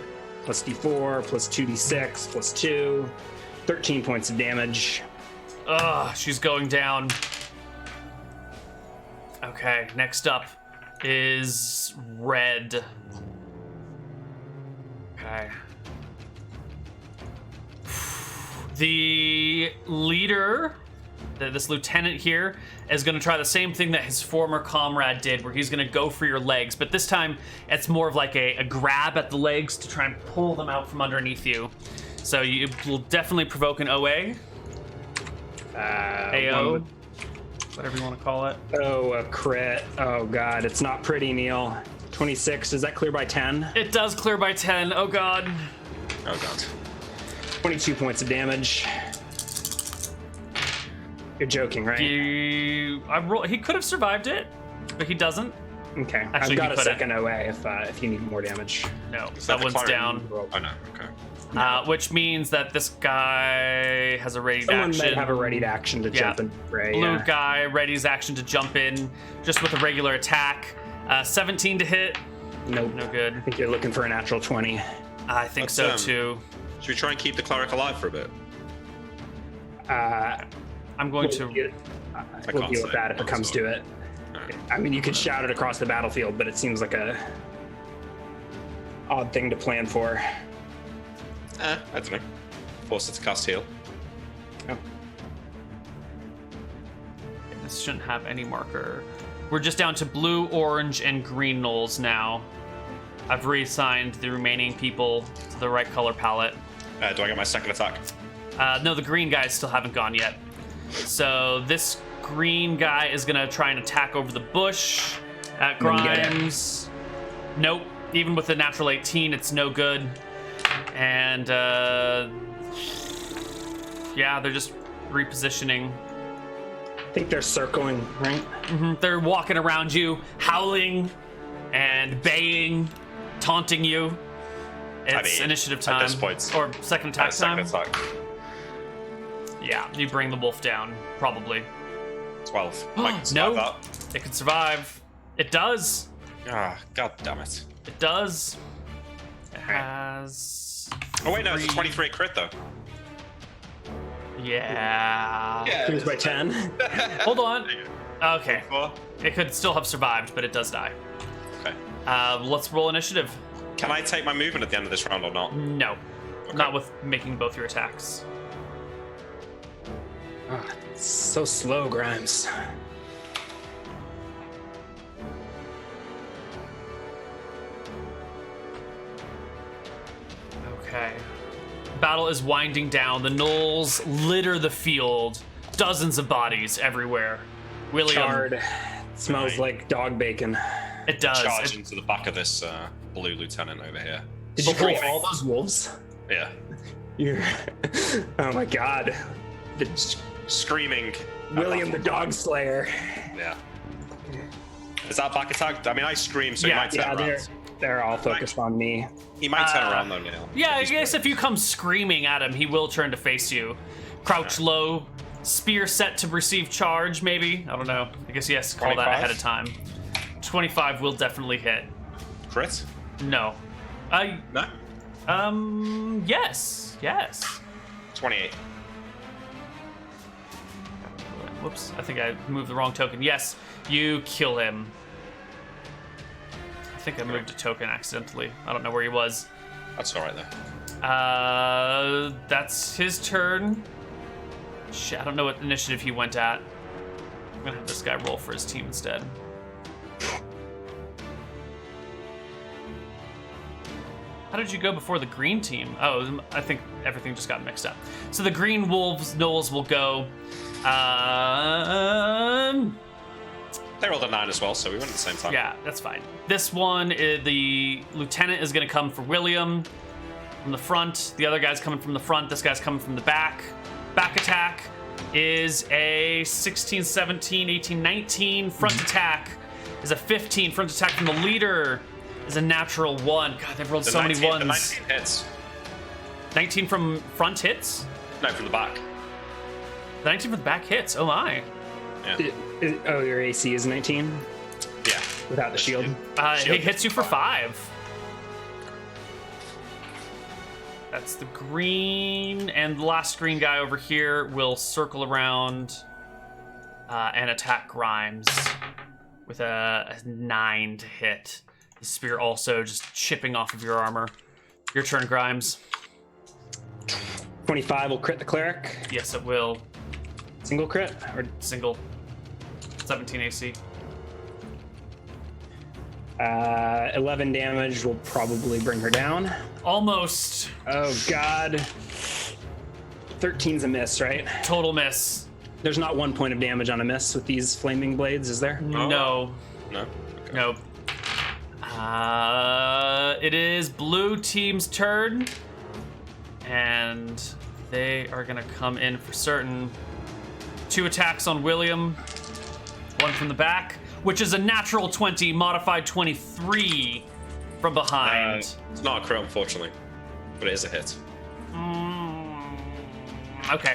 D: plus D4 plus 2D6 plus 2. 13 points of damage.
B: Ugh, she's going down. Okay, next up is Red. Okay. The leader, this lieutenant here, is going to try the same thing that his former comrade did, where he's going to go for your legs. But this time, it's more of like a grab at the legs to try and pull them out from underneath you. So you will definitely provoke an OA. AO. Whatever you want to call it.
D: Oh, a crit. Oh, God. It's not pretty, Neal. 26. Does that clear by 10?
B: It does clear by 10. Oh, God.
C: Oh, God.
D: 22 points of damage. You're joking, right?
B: He could have survived it, but he doesn't.
D: Okay.
B: Actually,
D: I've got
B: he
D: a
B: couldn't.
D: second OA if you need more damage.
B: No,
C: Is
B: that
C: the
B: one's
C: cleric?
B: down.
C: Oh, no. Okay.
B: Which means that this guy has a ready
D: Someone
B: action.
D: might have a ready action to jump and spray.
B: Blue
D: Yeah.
B: guy readies action to jump in just with a regular attack. 17 to hit.
D: Nope.
B: No good.
D: I think you're looking for a natural 20.
B: I think
C: Let's,
B: so too.
C: Should we try and keep the cleric alive for a bit?
B: I'm going to.
D: We'll
C: can't
D: deal with
C: say.
D: that if it comes to it.
C: Alright.
D: I mean, you could shout it across the battlefield, but it seems like a odd thing to plan for.
C: I don't know. Force it to cast heal.
D: Oh.
B: This shouldn't have any marker. We're just down to blue, orange, and green Gnolls now. I've reassigned the remaining people to the right color palette.
C: Do I get my second attack?
B: No, the green guys still haven't gone yet. So this green guy is gonna try and attack over the bush at
D: Let me get it.
B: Grimes. Nope. Even with the natural 18, it's no good. And yeah, they're just repositioning.
D: I think they're circling, right?
B: They're walking around you, howling and baying, taunting you. It's initiative time.
C: At this point,
B: or second attack
C: second
B: time.
C: attack.
B: Yeah, you bring the wolf down, probably.
C: 12. I can survive
B: No,
C: that.
B: it can survive. It does.
C: Ah, god damn it.
B: It does. It has.
C: Oh wait, no, it's a
B: 3
C: 23 crit though.
B: Yeah.
D: Clears by 10.
B: Hold on. Okay.
C: 4.
B: It could still have survived, but it does die.
C: Okay.
B: Let's roll initiative.
C: Can I take my movement at the end of this round or not?
B: No.
C: Okay.
B: Not with making both your attacks.
D: Oh, it's so slow, Grimes.
B: Okay. Battle is winding down. The Gnolls litter the field. Dozens of bodies everywhere. William.
D: Charred. Smells like dog bacon.
B: It does.
C: Charge into the back of this blue lieutenant over here.
D: Did you
B: Before-
D: kill all those wolves?
C: Yeah.
D: You're... Oh my god.
C: Screaming.
D: William the Dog Slayer.
C: Yeah. Is that back attack? I mean, I scream, so he
B: Yeah,
C: might turn
D: Yeah,
C: around.
D: they're all focused on me.
C: He might turn around though, Neal.
B: Yeah, I guess if you come screaming at him, he will turn to face you. Crouch low, spear set to receive charge, maybe? I don't know. I guess he has to call that
C: 25?
B: ahead of time. 25 will definitely hit.
C: Crit?
B: No.
C: No?
B: Yes. Yes.
C: 28.
B: Whoops, I think I moved the wrong token. Yes, you kill him. I think I moved a token accidentally. I don't know where he was.
C: That's alright though.
B: That's his turn. Shit, I don't know what initiative he went at. I'm gonna have this guy roll for his team instead. How did you go before the green team? Oh, I think everything just got mixed up. So the green wolves, Gnolls will go.
C: They rolled a 9 as well, so we went at the same time.
B: Yeah, that's fine. This one, the lieutenant is going to come for William from the front. The other guy's coming from the front. This guy's coming from the back. Back attack is a 16, 17, 18, 19. Front attack is a 15. Front attack from the leader is a natural 1. God, they've rolled
C: The
B: so
C: 19,
B: many
C: the
B: ones.
C: 19 hits.
B: 19 from front hits?
C: No, from the back.
B: The 19 from the back hits. Oh my.
C: Yeah.
D: Oh, your AC is 19
C: Yeah.
D: without the shield.
B: He hits you for 5. That's the green, and the last green guy over here will circle around and attack Grimes with a 9 to hit. The spear also just chipping off of your armor. Your turn, Grimes.
D: 25 will crit the cleric.
B: Yes, it will.
D: Single crit? Or
B: Single. 17 AC.
D: 11 damage will probably bring her down.
B: Almost.
D: Oh, God. 13's a miss, right?
B: Total miss.
D: There's not 1 point of damage on a miss with these flaming blades, is there?
B: No.
C: No? Okay.
B: Nope. It is blue team's turn. And they are going to come in for certain. 2 attacks on William. 1 from the back, which is a natural 20, modified 23 from behind.
C: It's not a crit, unfortunately, but it is a hit.
B: Okay.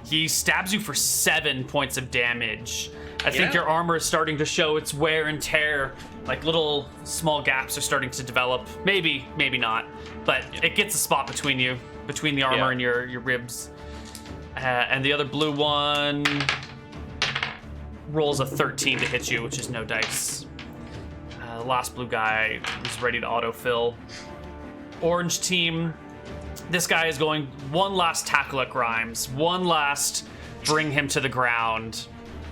B: He stabs you for 7 points of damage. I think your armor is starting to show its wear and tear. Like little small gaps are starting to develop. Maybe not. But it gets a spot between you, between the armor and your ribs. And the other blue one rolls a 13 to hit you, which is no dice. The last blue guy is ready to autofill. Orange team, this guy is going one last tackle at Grimes. One last bring him to the ground.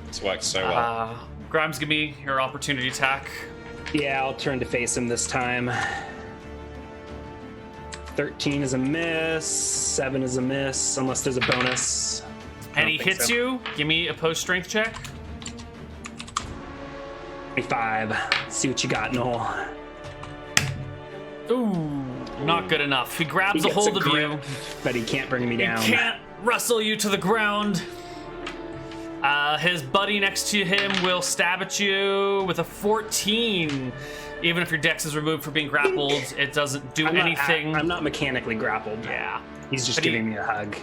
C: It's worked so well.
B: Grimes, give me your opportunity attack.
D: Yeah, I'll turn to face him this time. 13 is a miss, 7 is a miss, unless there's a bonus.
B: And he hits you. Give me a post strength check.
D: 25. See what you got, Noel.
B: Ooh, not good enough. He grabs a
D: gets
B: hold of
D: grip,
B: you.
D: but he can't bring me down.
B: He can't wrestle you to the ground. His buddy next to him will stab at you with a 14. Even if your dex is removed for being grappled, it doesn't do anything.
D: I'm not mechanically grappled.
B: Yeah.
D: He's just giving me a hug.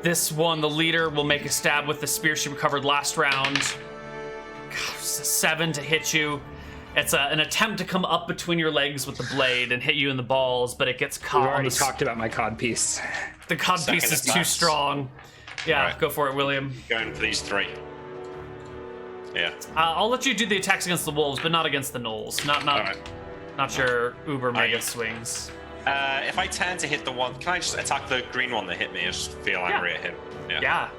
B: This one, the leader, will make a stab with the spear she recovered last round. God, it's a 7 to hit you. It's an attempt to come up between your legs with the blade and hit you in the balls, but it gets caught.
D: We already talked about my cod piece.
B: The cod piece is too strong. Yeah,
C: Right.
B: Go for it, William.
C: Going for these 3. Yeah.
B: I'll let you do the attacks against the wolves, but not against the gnolls. Not your uber mega swings.
C: If I turn to hit the one, can I just attack the green one that hit me? I just feel angry at him.
B: Yeah.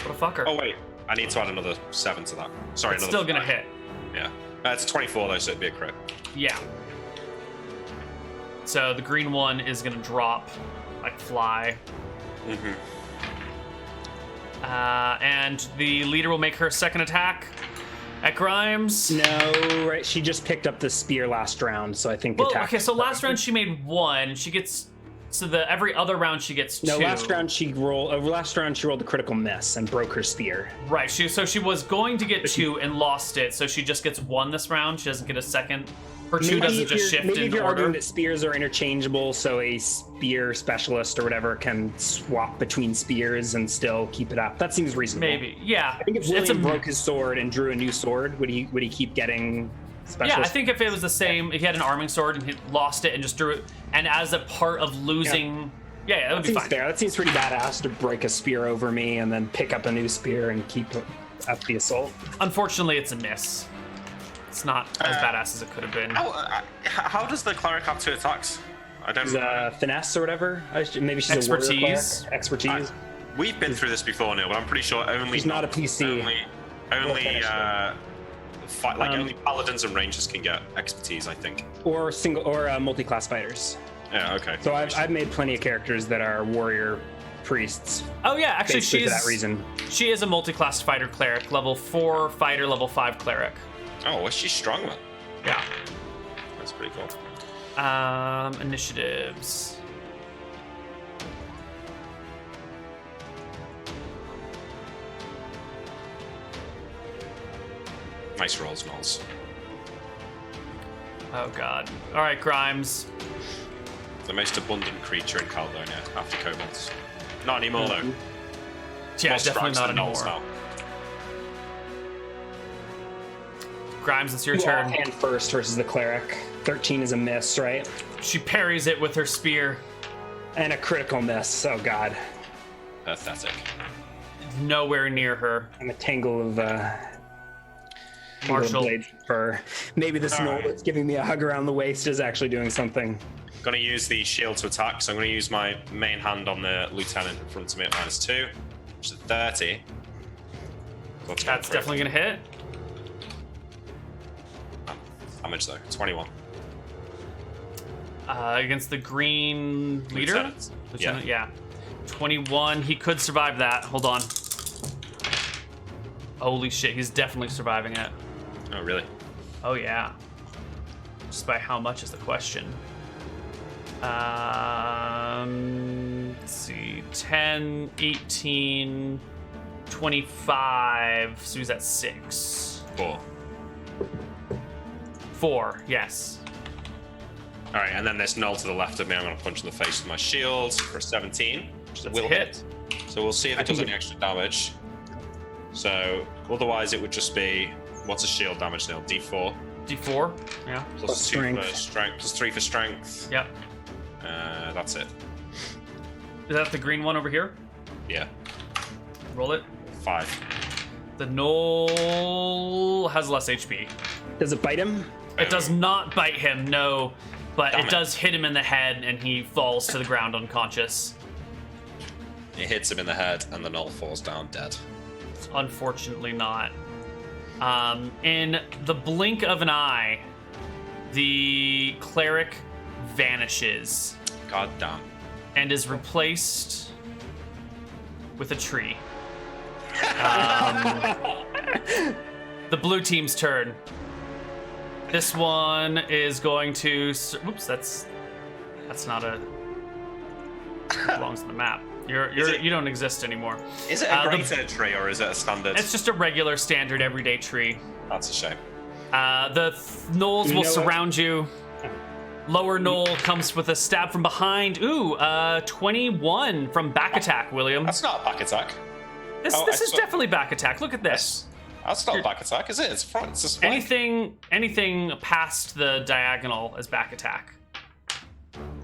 B: What a fucker.
C: Oh wait, I need to add another 7 to that. Sorry,
B: It's
C: another
B: still gonna
C: 5.
B: hit.
C: Yeah. It's 24 though, so it'd be a crit.
B: Yeah. So the green one is gonna drop like fly.
C: Mm-hmm.
B: And the leader will make her second attack at Grimes.
D: No, right. She just picked up the spear last round, so I think.
B: Well, okay. So last round she made 1. She gets every other round she gets 2.
D: No, last round she rolled a critical miss and broke her spear.
B: Right. She was going to get 2 and lost it. So she just gets 1 this round. She doesn't get a second. Her 2 doesn't just shift
D: maybe
B: in
D: if you're
B: order.
D: arguing that spears are interchangeable, so a spear specialist or whatever can swap between spears and still keep it up. That seems reasonable.
B: Maybe. Yeah.
D: I think if William broke his sword and drew a new sword, would he keep getting specialist?
B: Yeah, I think if it was the same, if he had an arming sword and he lost it and just drew it, and as a part of losing, yeah, that would be fine.
D: Fair. That seems pretty badass to break a spear over me and then pick up a new spear and keep up the assault.
B: Unfortunately, it's a miss. It's not as badass as it could have been.
C: How does the cleric have 2 attacks? I don't.
D: Finesse or whatever. Maybe she's
B: Expertise.
D: a warrior cleric. Expertise.
C: We've been through this before, Neil, but I'm pretty sure only.
D: She's not a PC.
C: Only only paladins and rangers can get expertise, I think.
D: Or multi-class fighters.
C: Yeah. Okay.
D: So I've made plenty of characters that are warrior priests.
B: Oh yeah, actually
D: for that reason.
B: She is a multi-class fighter cleric, level 4 fighter, level 5 cleric.
C: Oh, well, she's strong then.
B: Yeah.
C: That's pretty cool.
B: Initiatives.
C: Nice rolls, Gnolls.
B: Oh god. All right, Grimes.
C: The most abundant creature in Caledonia after kobolds. Not anymore though.
B: Yeah,
C: More
B: definitely
C: Scrags
B: not
C: than Gnolls
B: anymore. Grimes, it's your
D: You
B: turn.
D: offhand first versus the cleric. 13 is a miss, right?
B: She parries it with her spear.
D: And a critical miss. Oh god.
C: Pathetic.
B: Nowhere near her.
D: I'm a tangle of
B: Marshall.
D: blades of fur. Maybe this gnoll
C: right.
D: that's giving me a hug around the waist is actually doing something.
C: I'm going to use the shield to attack, so I'm going to use my main hand on the lieutenant in front of me at -2, which is 30.
B: That's definitely going to hit.
C: Damage though, 21.
B: Against the green leader?
C: Lieutenant.
B: Yeah. 21. He could survive that. Hold on. Holy shit, he's definitely surviving it.
C: Oh, really?
B: Oh, yeah. Just by how much is the question. Let's see. 10, 18, 25. So he's at 6.
C: 4.
B: 4, yes.
C: All right, and then there's Gnoll to the left of me. I'm going to punch in the face with my shield for 17, which
B: That's a
C: will
B: hit.
C: So we'll see if it does any extra damage. So otherwise, it would just be, what's a shield damage now? D4
B: D4? Yeah.
C: plus 2
D: strength.
C: for strength, plus 3 for strength.
B: Yep.
C: That's it.
B: Is that the green one over here?
C: Yeah,
B: Roll it.
C: 5.
B: The Gnoll has less HP.
D: Does it bite him?
B: It does not bite him, no, but
C: Damn
B: it
C: it.
B: does hit him in the head and he falls to the ground unconscious.
C: It hits him in the head, and the Gnoll falls down dead.
B: Unfortunately not. In the blink of an eye, the cleric vanishes
C: God damn.
B: and is replaced with a tree. The blue team's turn. This one is going to. Oops, that's not a. Belongs to the map. You don't exist anymore.
C: Is it a greater tree or is it a standard?
B: It's just a regular, standard, everyday tree.
C: That's a shame.
B: The Gnolls will
D: know what?
B: surround you. Lower Gnoll comes with a stab from behind. Ooh, 21 from back attack, William.
C: That's not a back attack.
B: This
C: I
B: is
C: saw-
B: definitely back attack. Look at this.
C: That's not a back attack, is it? It's front. It's just flank.
B: Anything past the diagonal is back attack.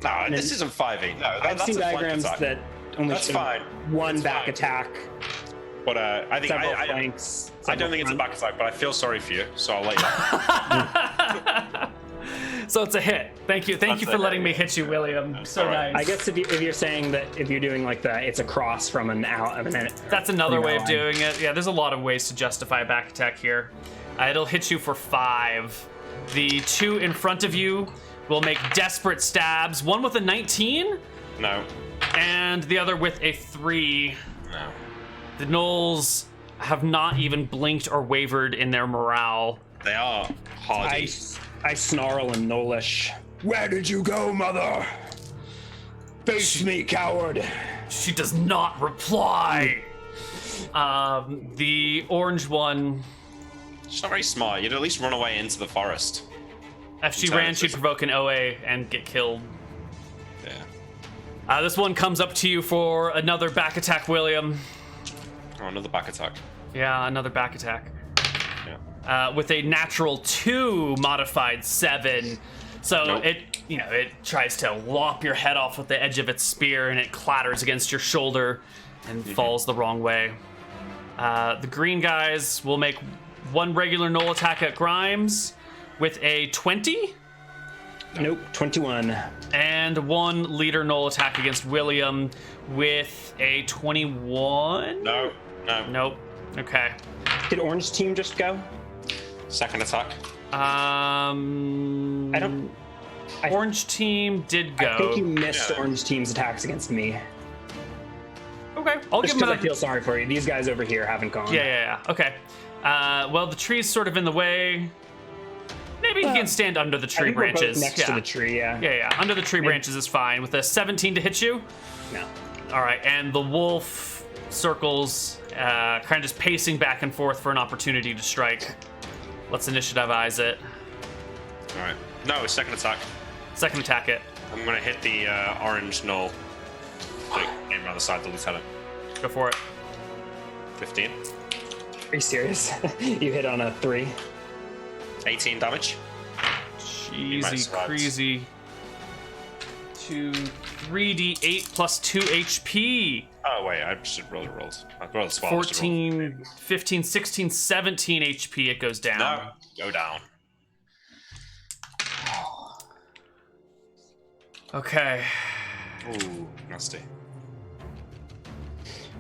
C: No, this isn't 5e. No,
D: I've
C: that's
D: seen
C: a flank
D: diagrams
C: attack.
D: that only
C: That's
D: show
C: fine.
D: one
C: It's
D: back
C: fine.
D: attack,
C: But I think
D: several
C: I
D: flanks.
C: don't think it's a
D: several
C: back attack, but I feel sorry for you, so I'll let you know.
B: So it's a hit. Thank you
C: That's
B: for
C: a
B: letting
C: hit.
B: me hit you, William. So
C: all right.
B: nice.
D: I guess if you're saying that if you're doing like it's across from an out of an
B: That's another
D: from
B: way of
D: line.
B: doing it. Yeah, there's a lot of ways to justify a back attack here. It'll hit you for 5. The 2 in front of you will make desperate stabs. One with a 19,
C: No.
B: and the other with a 3.
C: No.
B: The Gnolls have not even blinked or wavered in their morale.
C: They are hardy.
D: I snarl in Knollish. Where did you go, mother? Face me, coward.
B: She does not reply. The orange one,
C: She's not very smart. You'd at least run away into the forest.
B: if she
C: Sorry,
B: ran, she'd
C: just-
B: provoke an OA and get killed.
C: Yeah.
B: This one comes up to you for another back attack, William.
C: Oh, another back attack.
B: Yeah, another back attack.
C: Yeah.
B: With a natural 2 modified 7. So
C: Nope.
B: it tries to lop your head off with the edge of its spear and it clatters against your shoulder and falls the wrong way. The green guys will make one regular Gnoll attack at Grimes with a 20
D: Nope, 21.
B: and one leader Gnoll attack against William with a 21.
C: No. No.
B: Nope. Okay.
D: Did orange team just go?
C: Second attack.
D: I don't. I,
B: Orange team did go.
D: I think you missed
C: Yeah.
D: orange team's attacks against me.
B: Okay, I'll
D: Just
B: give him
D: because I
B: another.
D: feel sorry for you. These guys over here haven't gone.
B: Yeah. Okay. Well, the tree's sort of in the way. Maybe he can stand under the
D: I
B: tree
D: think we're both
B: branches.
D: next to the tree. Yeah.
B: Yeah. Under the tree branches is fine. With a 17 to hit you.
D: No.
B: All right, and the wolf circles, kind of just pacing back and forth for an opportunity to strike. Let's initiativize it.
C: All right. No, second attack.
B: Second attack it.
C: I'm gonna hit the orange Gnoll. Aim around the side of the lieutenant.
B: Go for it.
C: 15.
D: Are you serious? You hit on a 3.
C: 18 damage.
B: Cheesy, crazy. 3d8 plus 2 HP.
C: Oh, wait, I should roll. I rolled 12.
B: 14, 15, 16, 17 HP. It goes down.
C: No, go down.
B: Okay.
C: Ooh, nasty.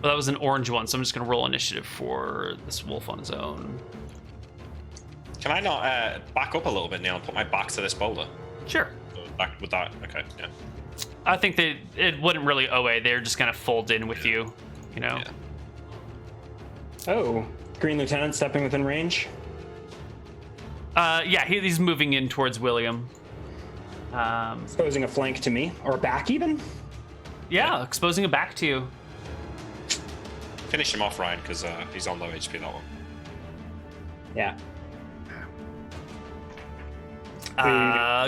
B: Well, that was an orange one, so I'm just going to roll initiative for this wolf on his own.
C: Can I not back up a little bit, Neal, and put my back to this boulder?
B: Sure.
C: Back with that? Okay, yeah.
B: I think it wouldn't really OA. They're just going to fold in with you, you know?
C: Yeah.
D: Oh, Green Lieutenant stepping within range.
B: Yeah, he's moving in towards William.
D: Exposing a flank to me, or a back even.
B: Yeah, exposing it back to you.
C: Finish him off, Ryan, because he's on low HP, that one.
D: Yeah.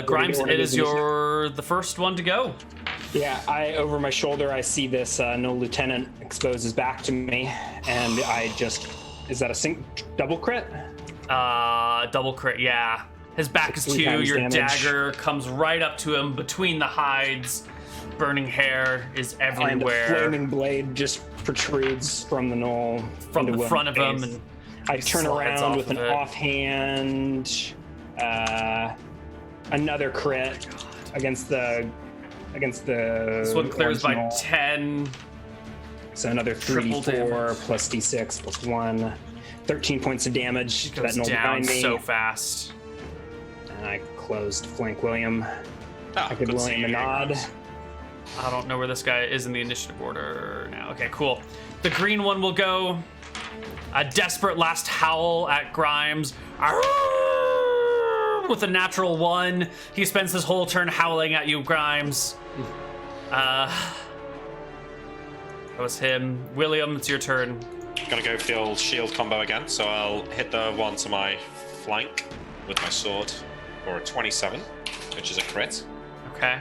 B: Grimes, it is the first one to go.
D: Yeah, over my shoulder, I see this no lieutenant expose his back to me, and I just, is that a double crit?
B: Double crit, yeah. His back is to you, your dagger comes right up to him between the hides. Burning hair is everywhere.
D: And a flaming blade just protrudes from the knoll.
B: From the front of him. And
D: I turn around with an offhand, another crit against the
B: this one clears by knoll. 10.
D: So another 3d4 plus d6 plus 1. 13 points of damage to that knoll behind me.
B: So fast.
D: And I closed flank William. I give William a nod.
B: I don't know where this guy is in the initiative order now. Okay, cool. The green one will go. A desperate last howl at Grimes. With a natural 1. He spends his whole turn howling at you, Grimes. That was him. William, it's your turn.
C: Gonna go for the old shield combo again, so I'll hit the one to my flank with my sword for a 27, which is a crit.
B: Okay.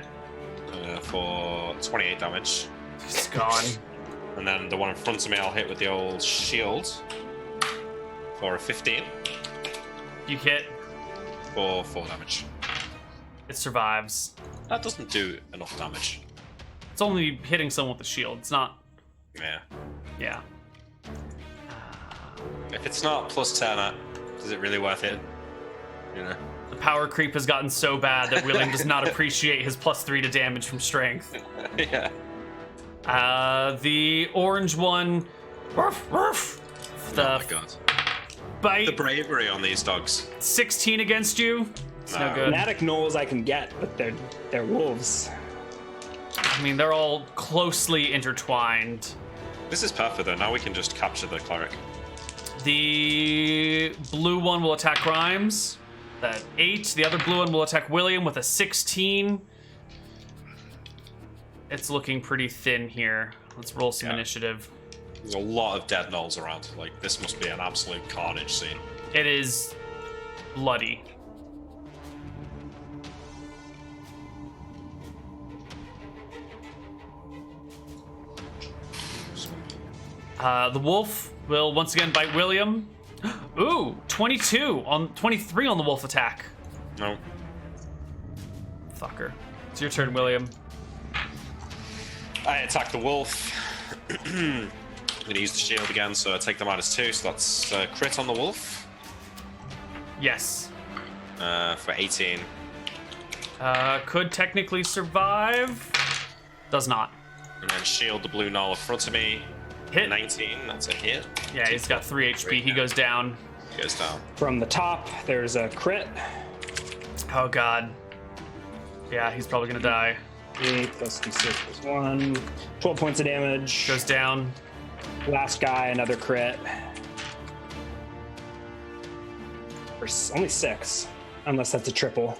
C: For 28 damage.
B: He's gone.
C: And then the one in front of me I'll hit with the old shield for a 15.
B: You hit.
C: For 4 damage.
B: It survives.
C: That doesn't do enough damage.
B: It's only hitting someone with a shield. It's not...
C: Yeah.
B: Yeah.
C: If it's not plus 10, is it really worth it? You know?
B: The power creep has gotten so bad that William does not appreciate his +3 to damage from strength.
C: Yeah.
B: The orange one. Ruff, ruff.
C: Oh my god.
B: Bite.
C: The bravery on these dogs.
B: 16 against you. It's no good.
D: Fanatic gnolls I can get, but they're wolves.
B: I mean, they're all closely intertwined.
C: This is perfect though. Now we can just capture the cleric.
B: The blue one will attack Grimes. That 8. The other blue one will attack William with a 16. It's looking pretty thin here. Let's roll some initiative.
C: There's a lot of dead gnolls around. Like, this must be an absolute carnage scene.
B: It is bloody. The wolf will once again bite William. Ooh, 23 on the wolf attack.
C: No.
B: Fucker. It's your turn, William.
C: I attack the wolf. I'm gonna use the shield again, so I take the -2, so that's crit on the wolf.
B: Yes.
C: For 18.
B: Could technically survive. Does not.
C: And then shield the blue gnoll in front of me.
B: Hit.
C: 19, that's a hit.
B: Yeah, he's got 3 HP. He goes down.
C: He goes down.
D: From the top, there's a crit.
B: Oh, God. Yeah, he's probably gonna die.
D: 8 plus d6 plus 1. 12 points of damage.
B: Goes down.
D: Last guy, another crit. For only 6, unless that's a triple.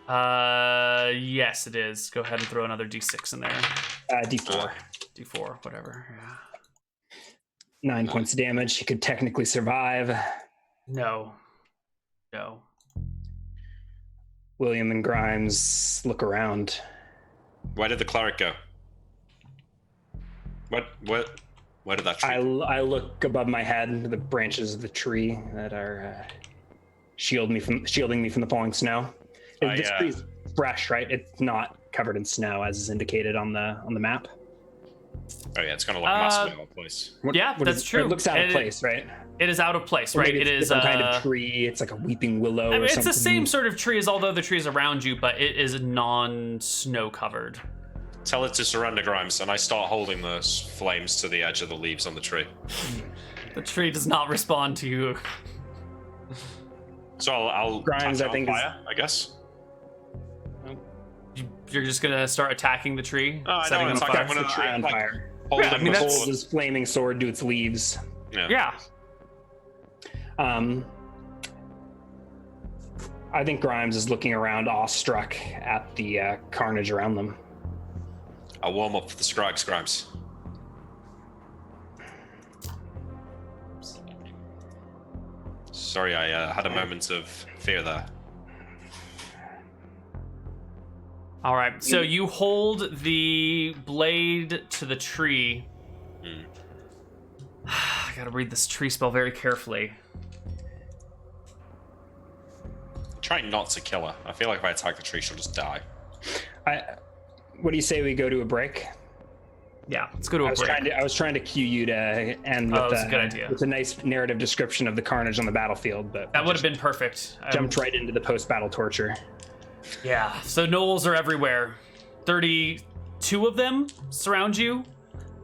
B: Yes, it is. Go ahead and throw another d6 in there.
D: D4.
B: D4, whatever. Yeah.
D: 9 points of damage. He could technically survive.
B: No. No.
D: William and Grimes look around.
C: Where did the cleric go? Where did that tree?
D: I look above my head, the branches of the tree that are shielding me from the falling snow. This tree's fresh, right? It's not covered in snow, as is indicated on the map.
C: Oh yeah, it's gonna look massively out of place.
B: That's true.
D: It looks out of place, right?
B: It is out of place, right?
D: It is
B: a
D: kind of tree. It's like a weeping willow.
B: I mean,
D: or
B: it's
D: something.
B: the same sort of tree as all the other trees around you, but it is non-snow covered.
C: Tell it to surrender, Grimes, and I start holding the flames to the edge of the leaves on the tree.
B: The tree does not respond to you.
C: So I'll
D: Grimes, I think,
C: fire, I guess.
B: You're just gonna start attacking the tree,
C: Oh, I
B: setting
C: know,
B: it
C: it's
B: on
C: like
B: fire.
C: I'm gonna
D: the tree on fire.
C: hold
B: Yeah, I
C: him
B: mean, that's-
D: Hold his flaming sword to its leaves.
B: Yeah.
D: I think Grimes is looking around, awestruck at the carnage around them.
C: I'll warm up for the Scrags, Grimes. Sorry, I had a moment of fear there.
B: All right. So you hold the blade to the tree. I gotta read this tree spell very carefully.
C: Try not to kill her. I feel like if I attack the tree, she'll just die.
D: What do you say we go to a break?
B: Yeah, let's go to a break.
D: I was trying to cue you to end with,
B: that's a good idea.
D: with a nice narrative description of the carnage on the battlefield, but
B: That would have been perfect.
D: jumped right into the post-battle torture.
B: Yeah, so gnolls are everywhere. 32 of them surround you,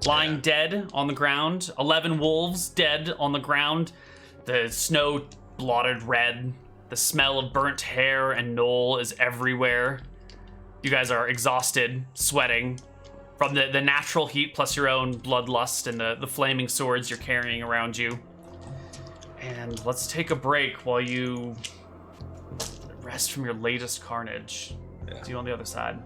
B: lying dead on the ground. 11 wolves dead on the ground. The snow blotted red. The smell of burnt hair and gnoll is everywhere. You guys are exhausted, sweating from the natural heat plus your own bloodlust and the flaming swords you're carrying around you. And let's take a break while you rest from your latest carnage.
C: Yeah.
B: See you on the other side.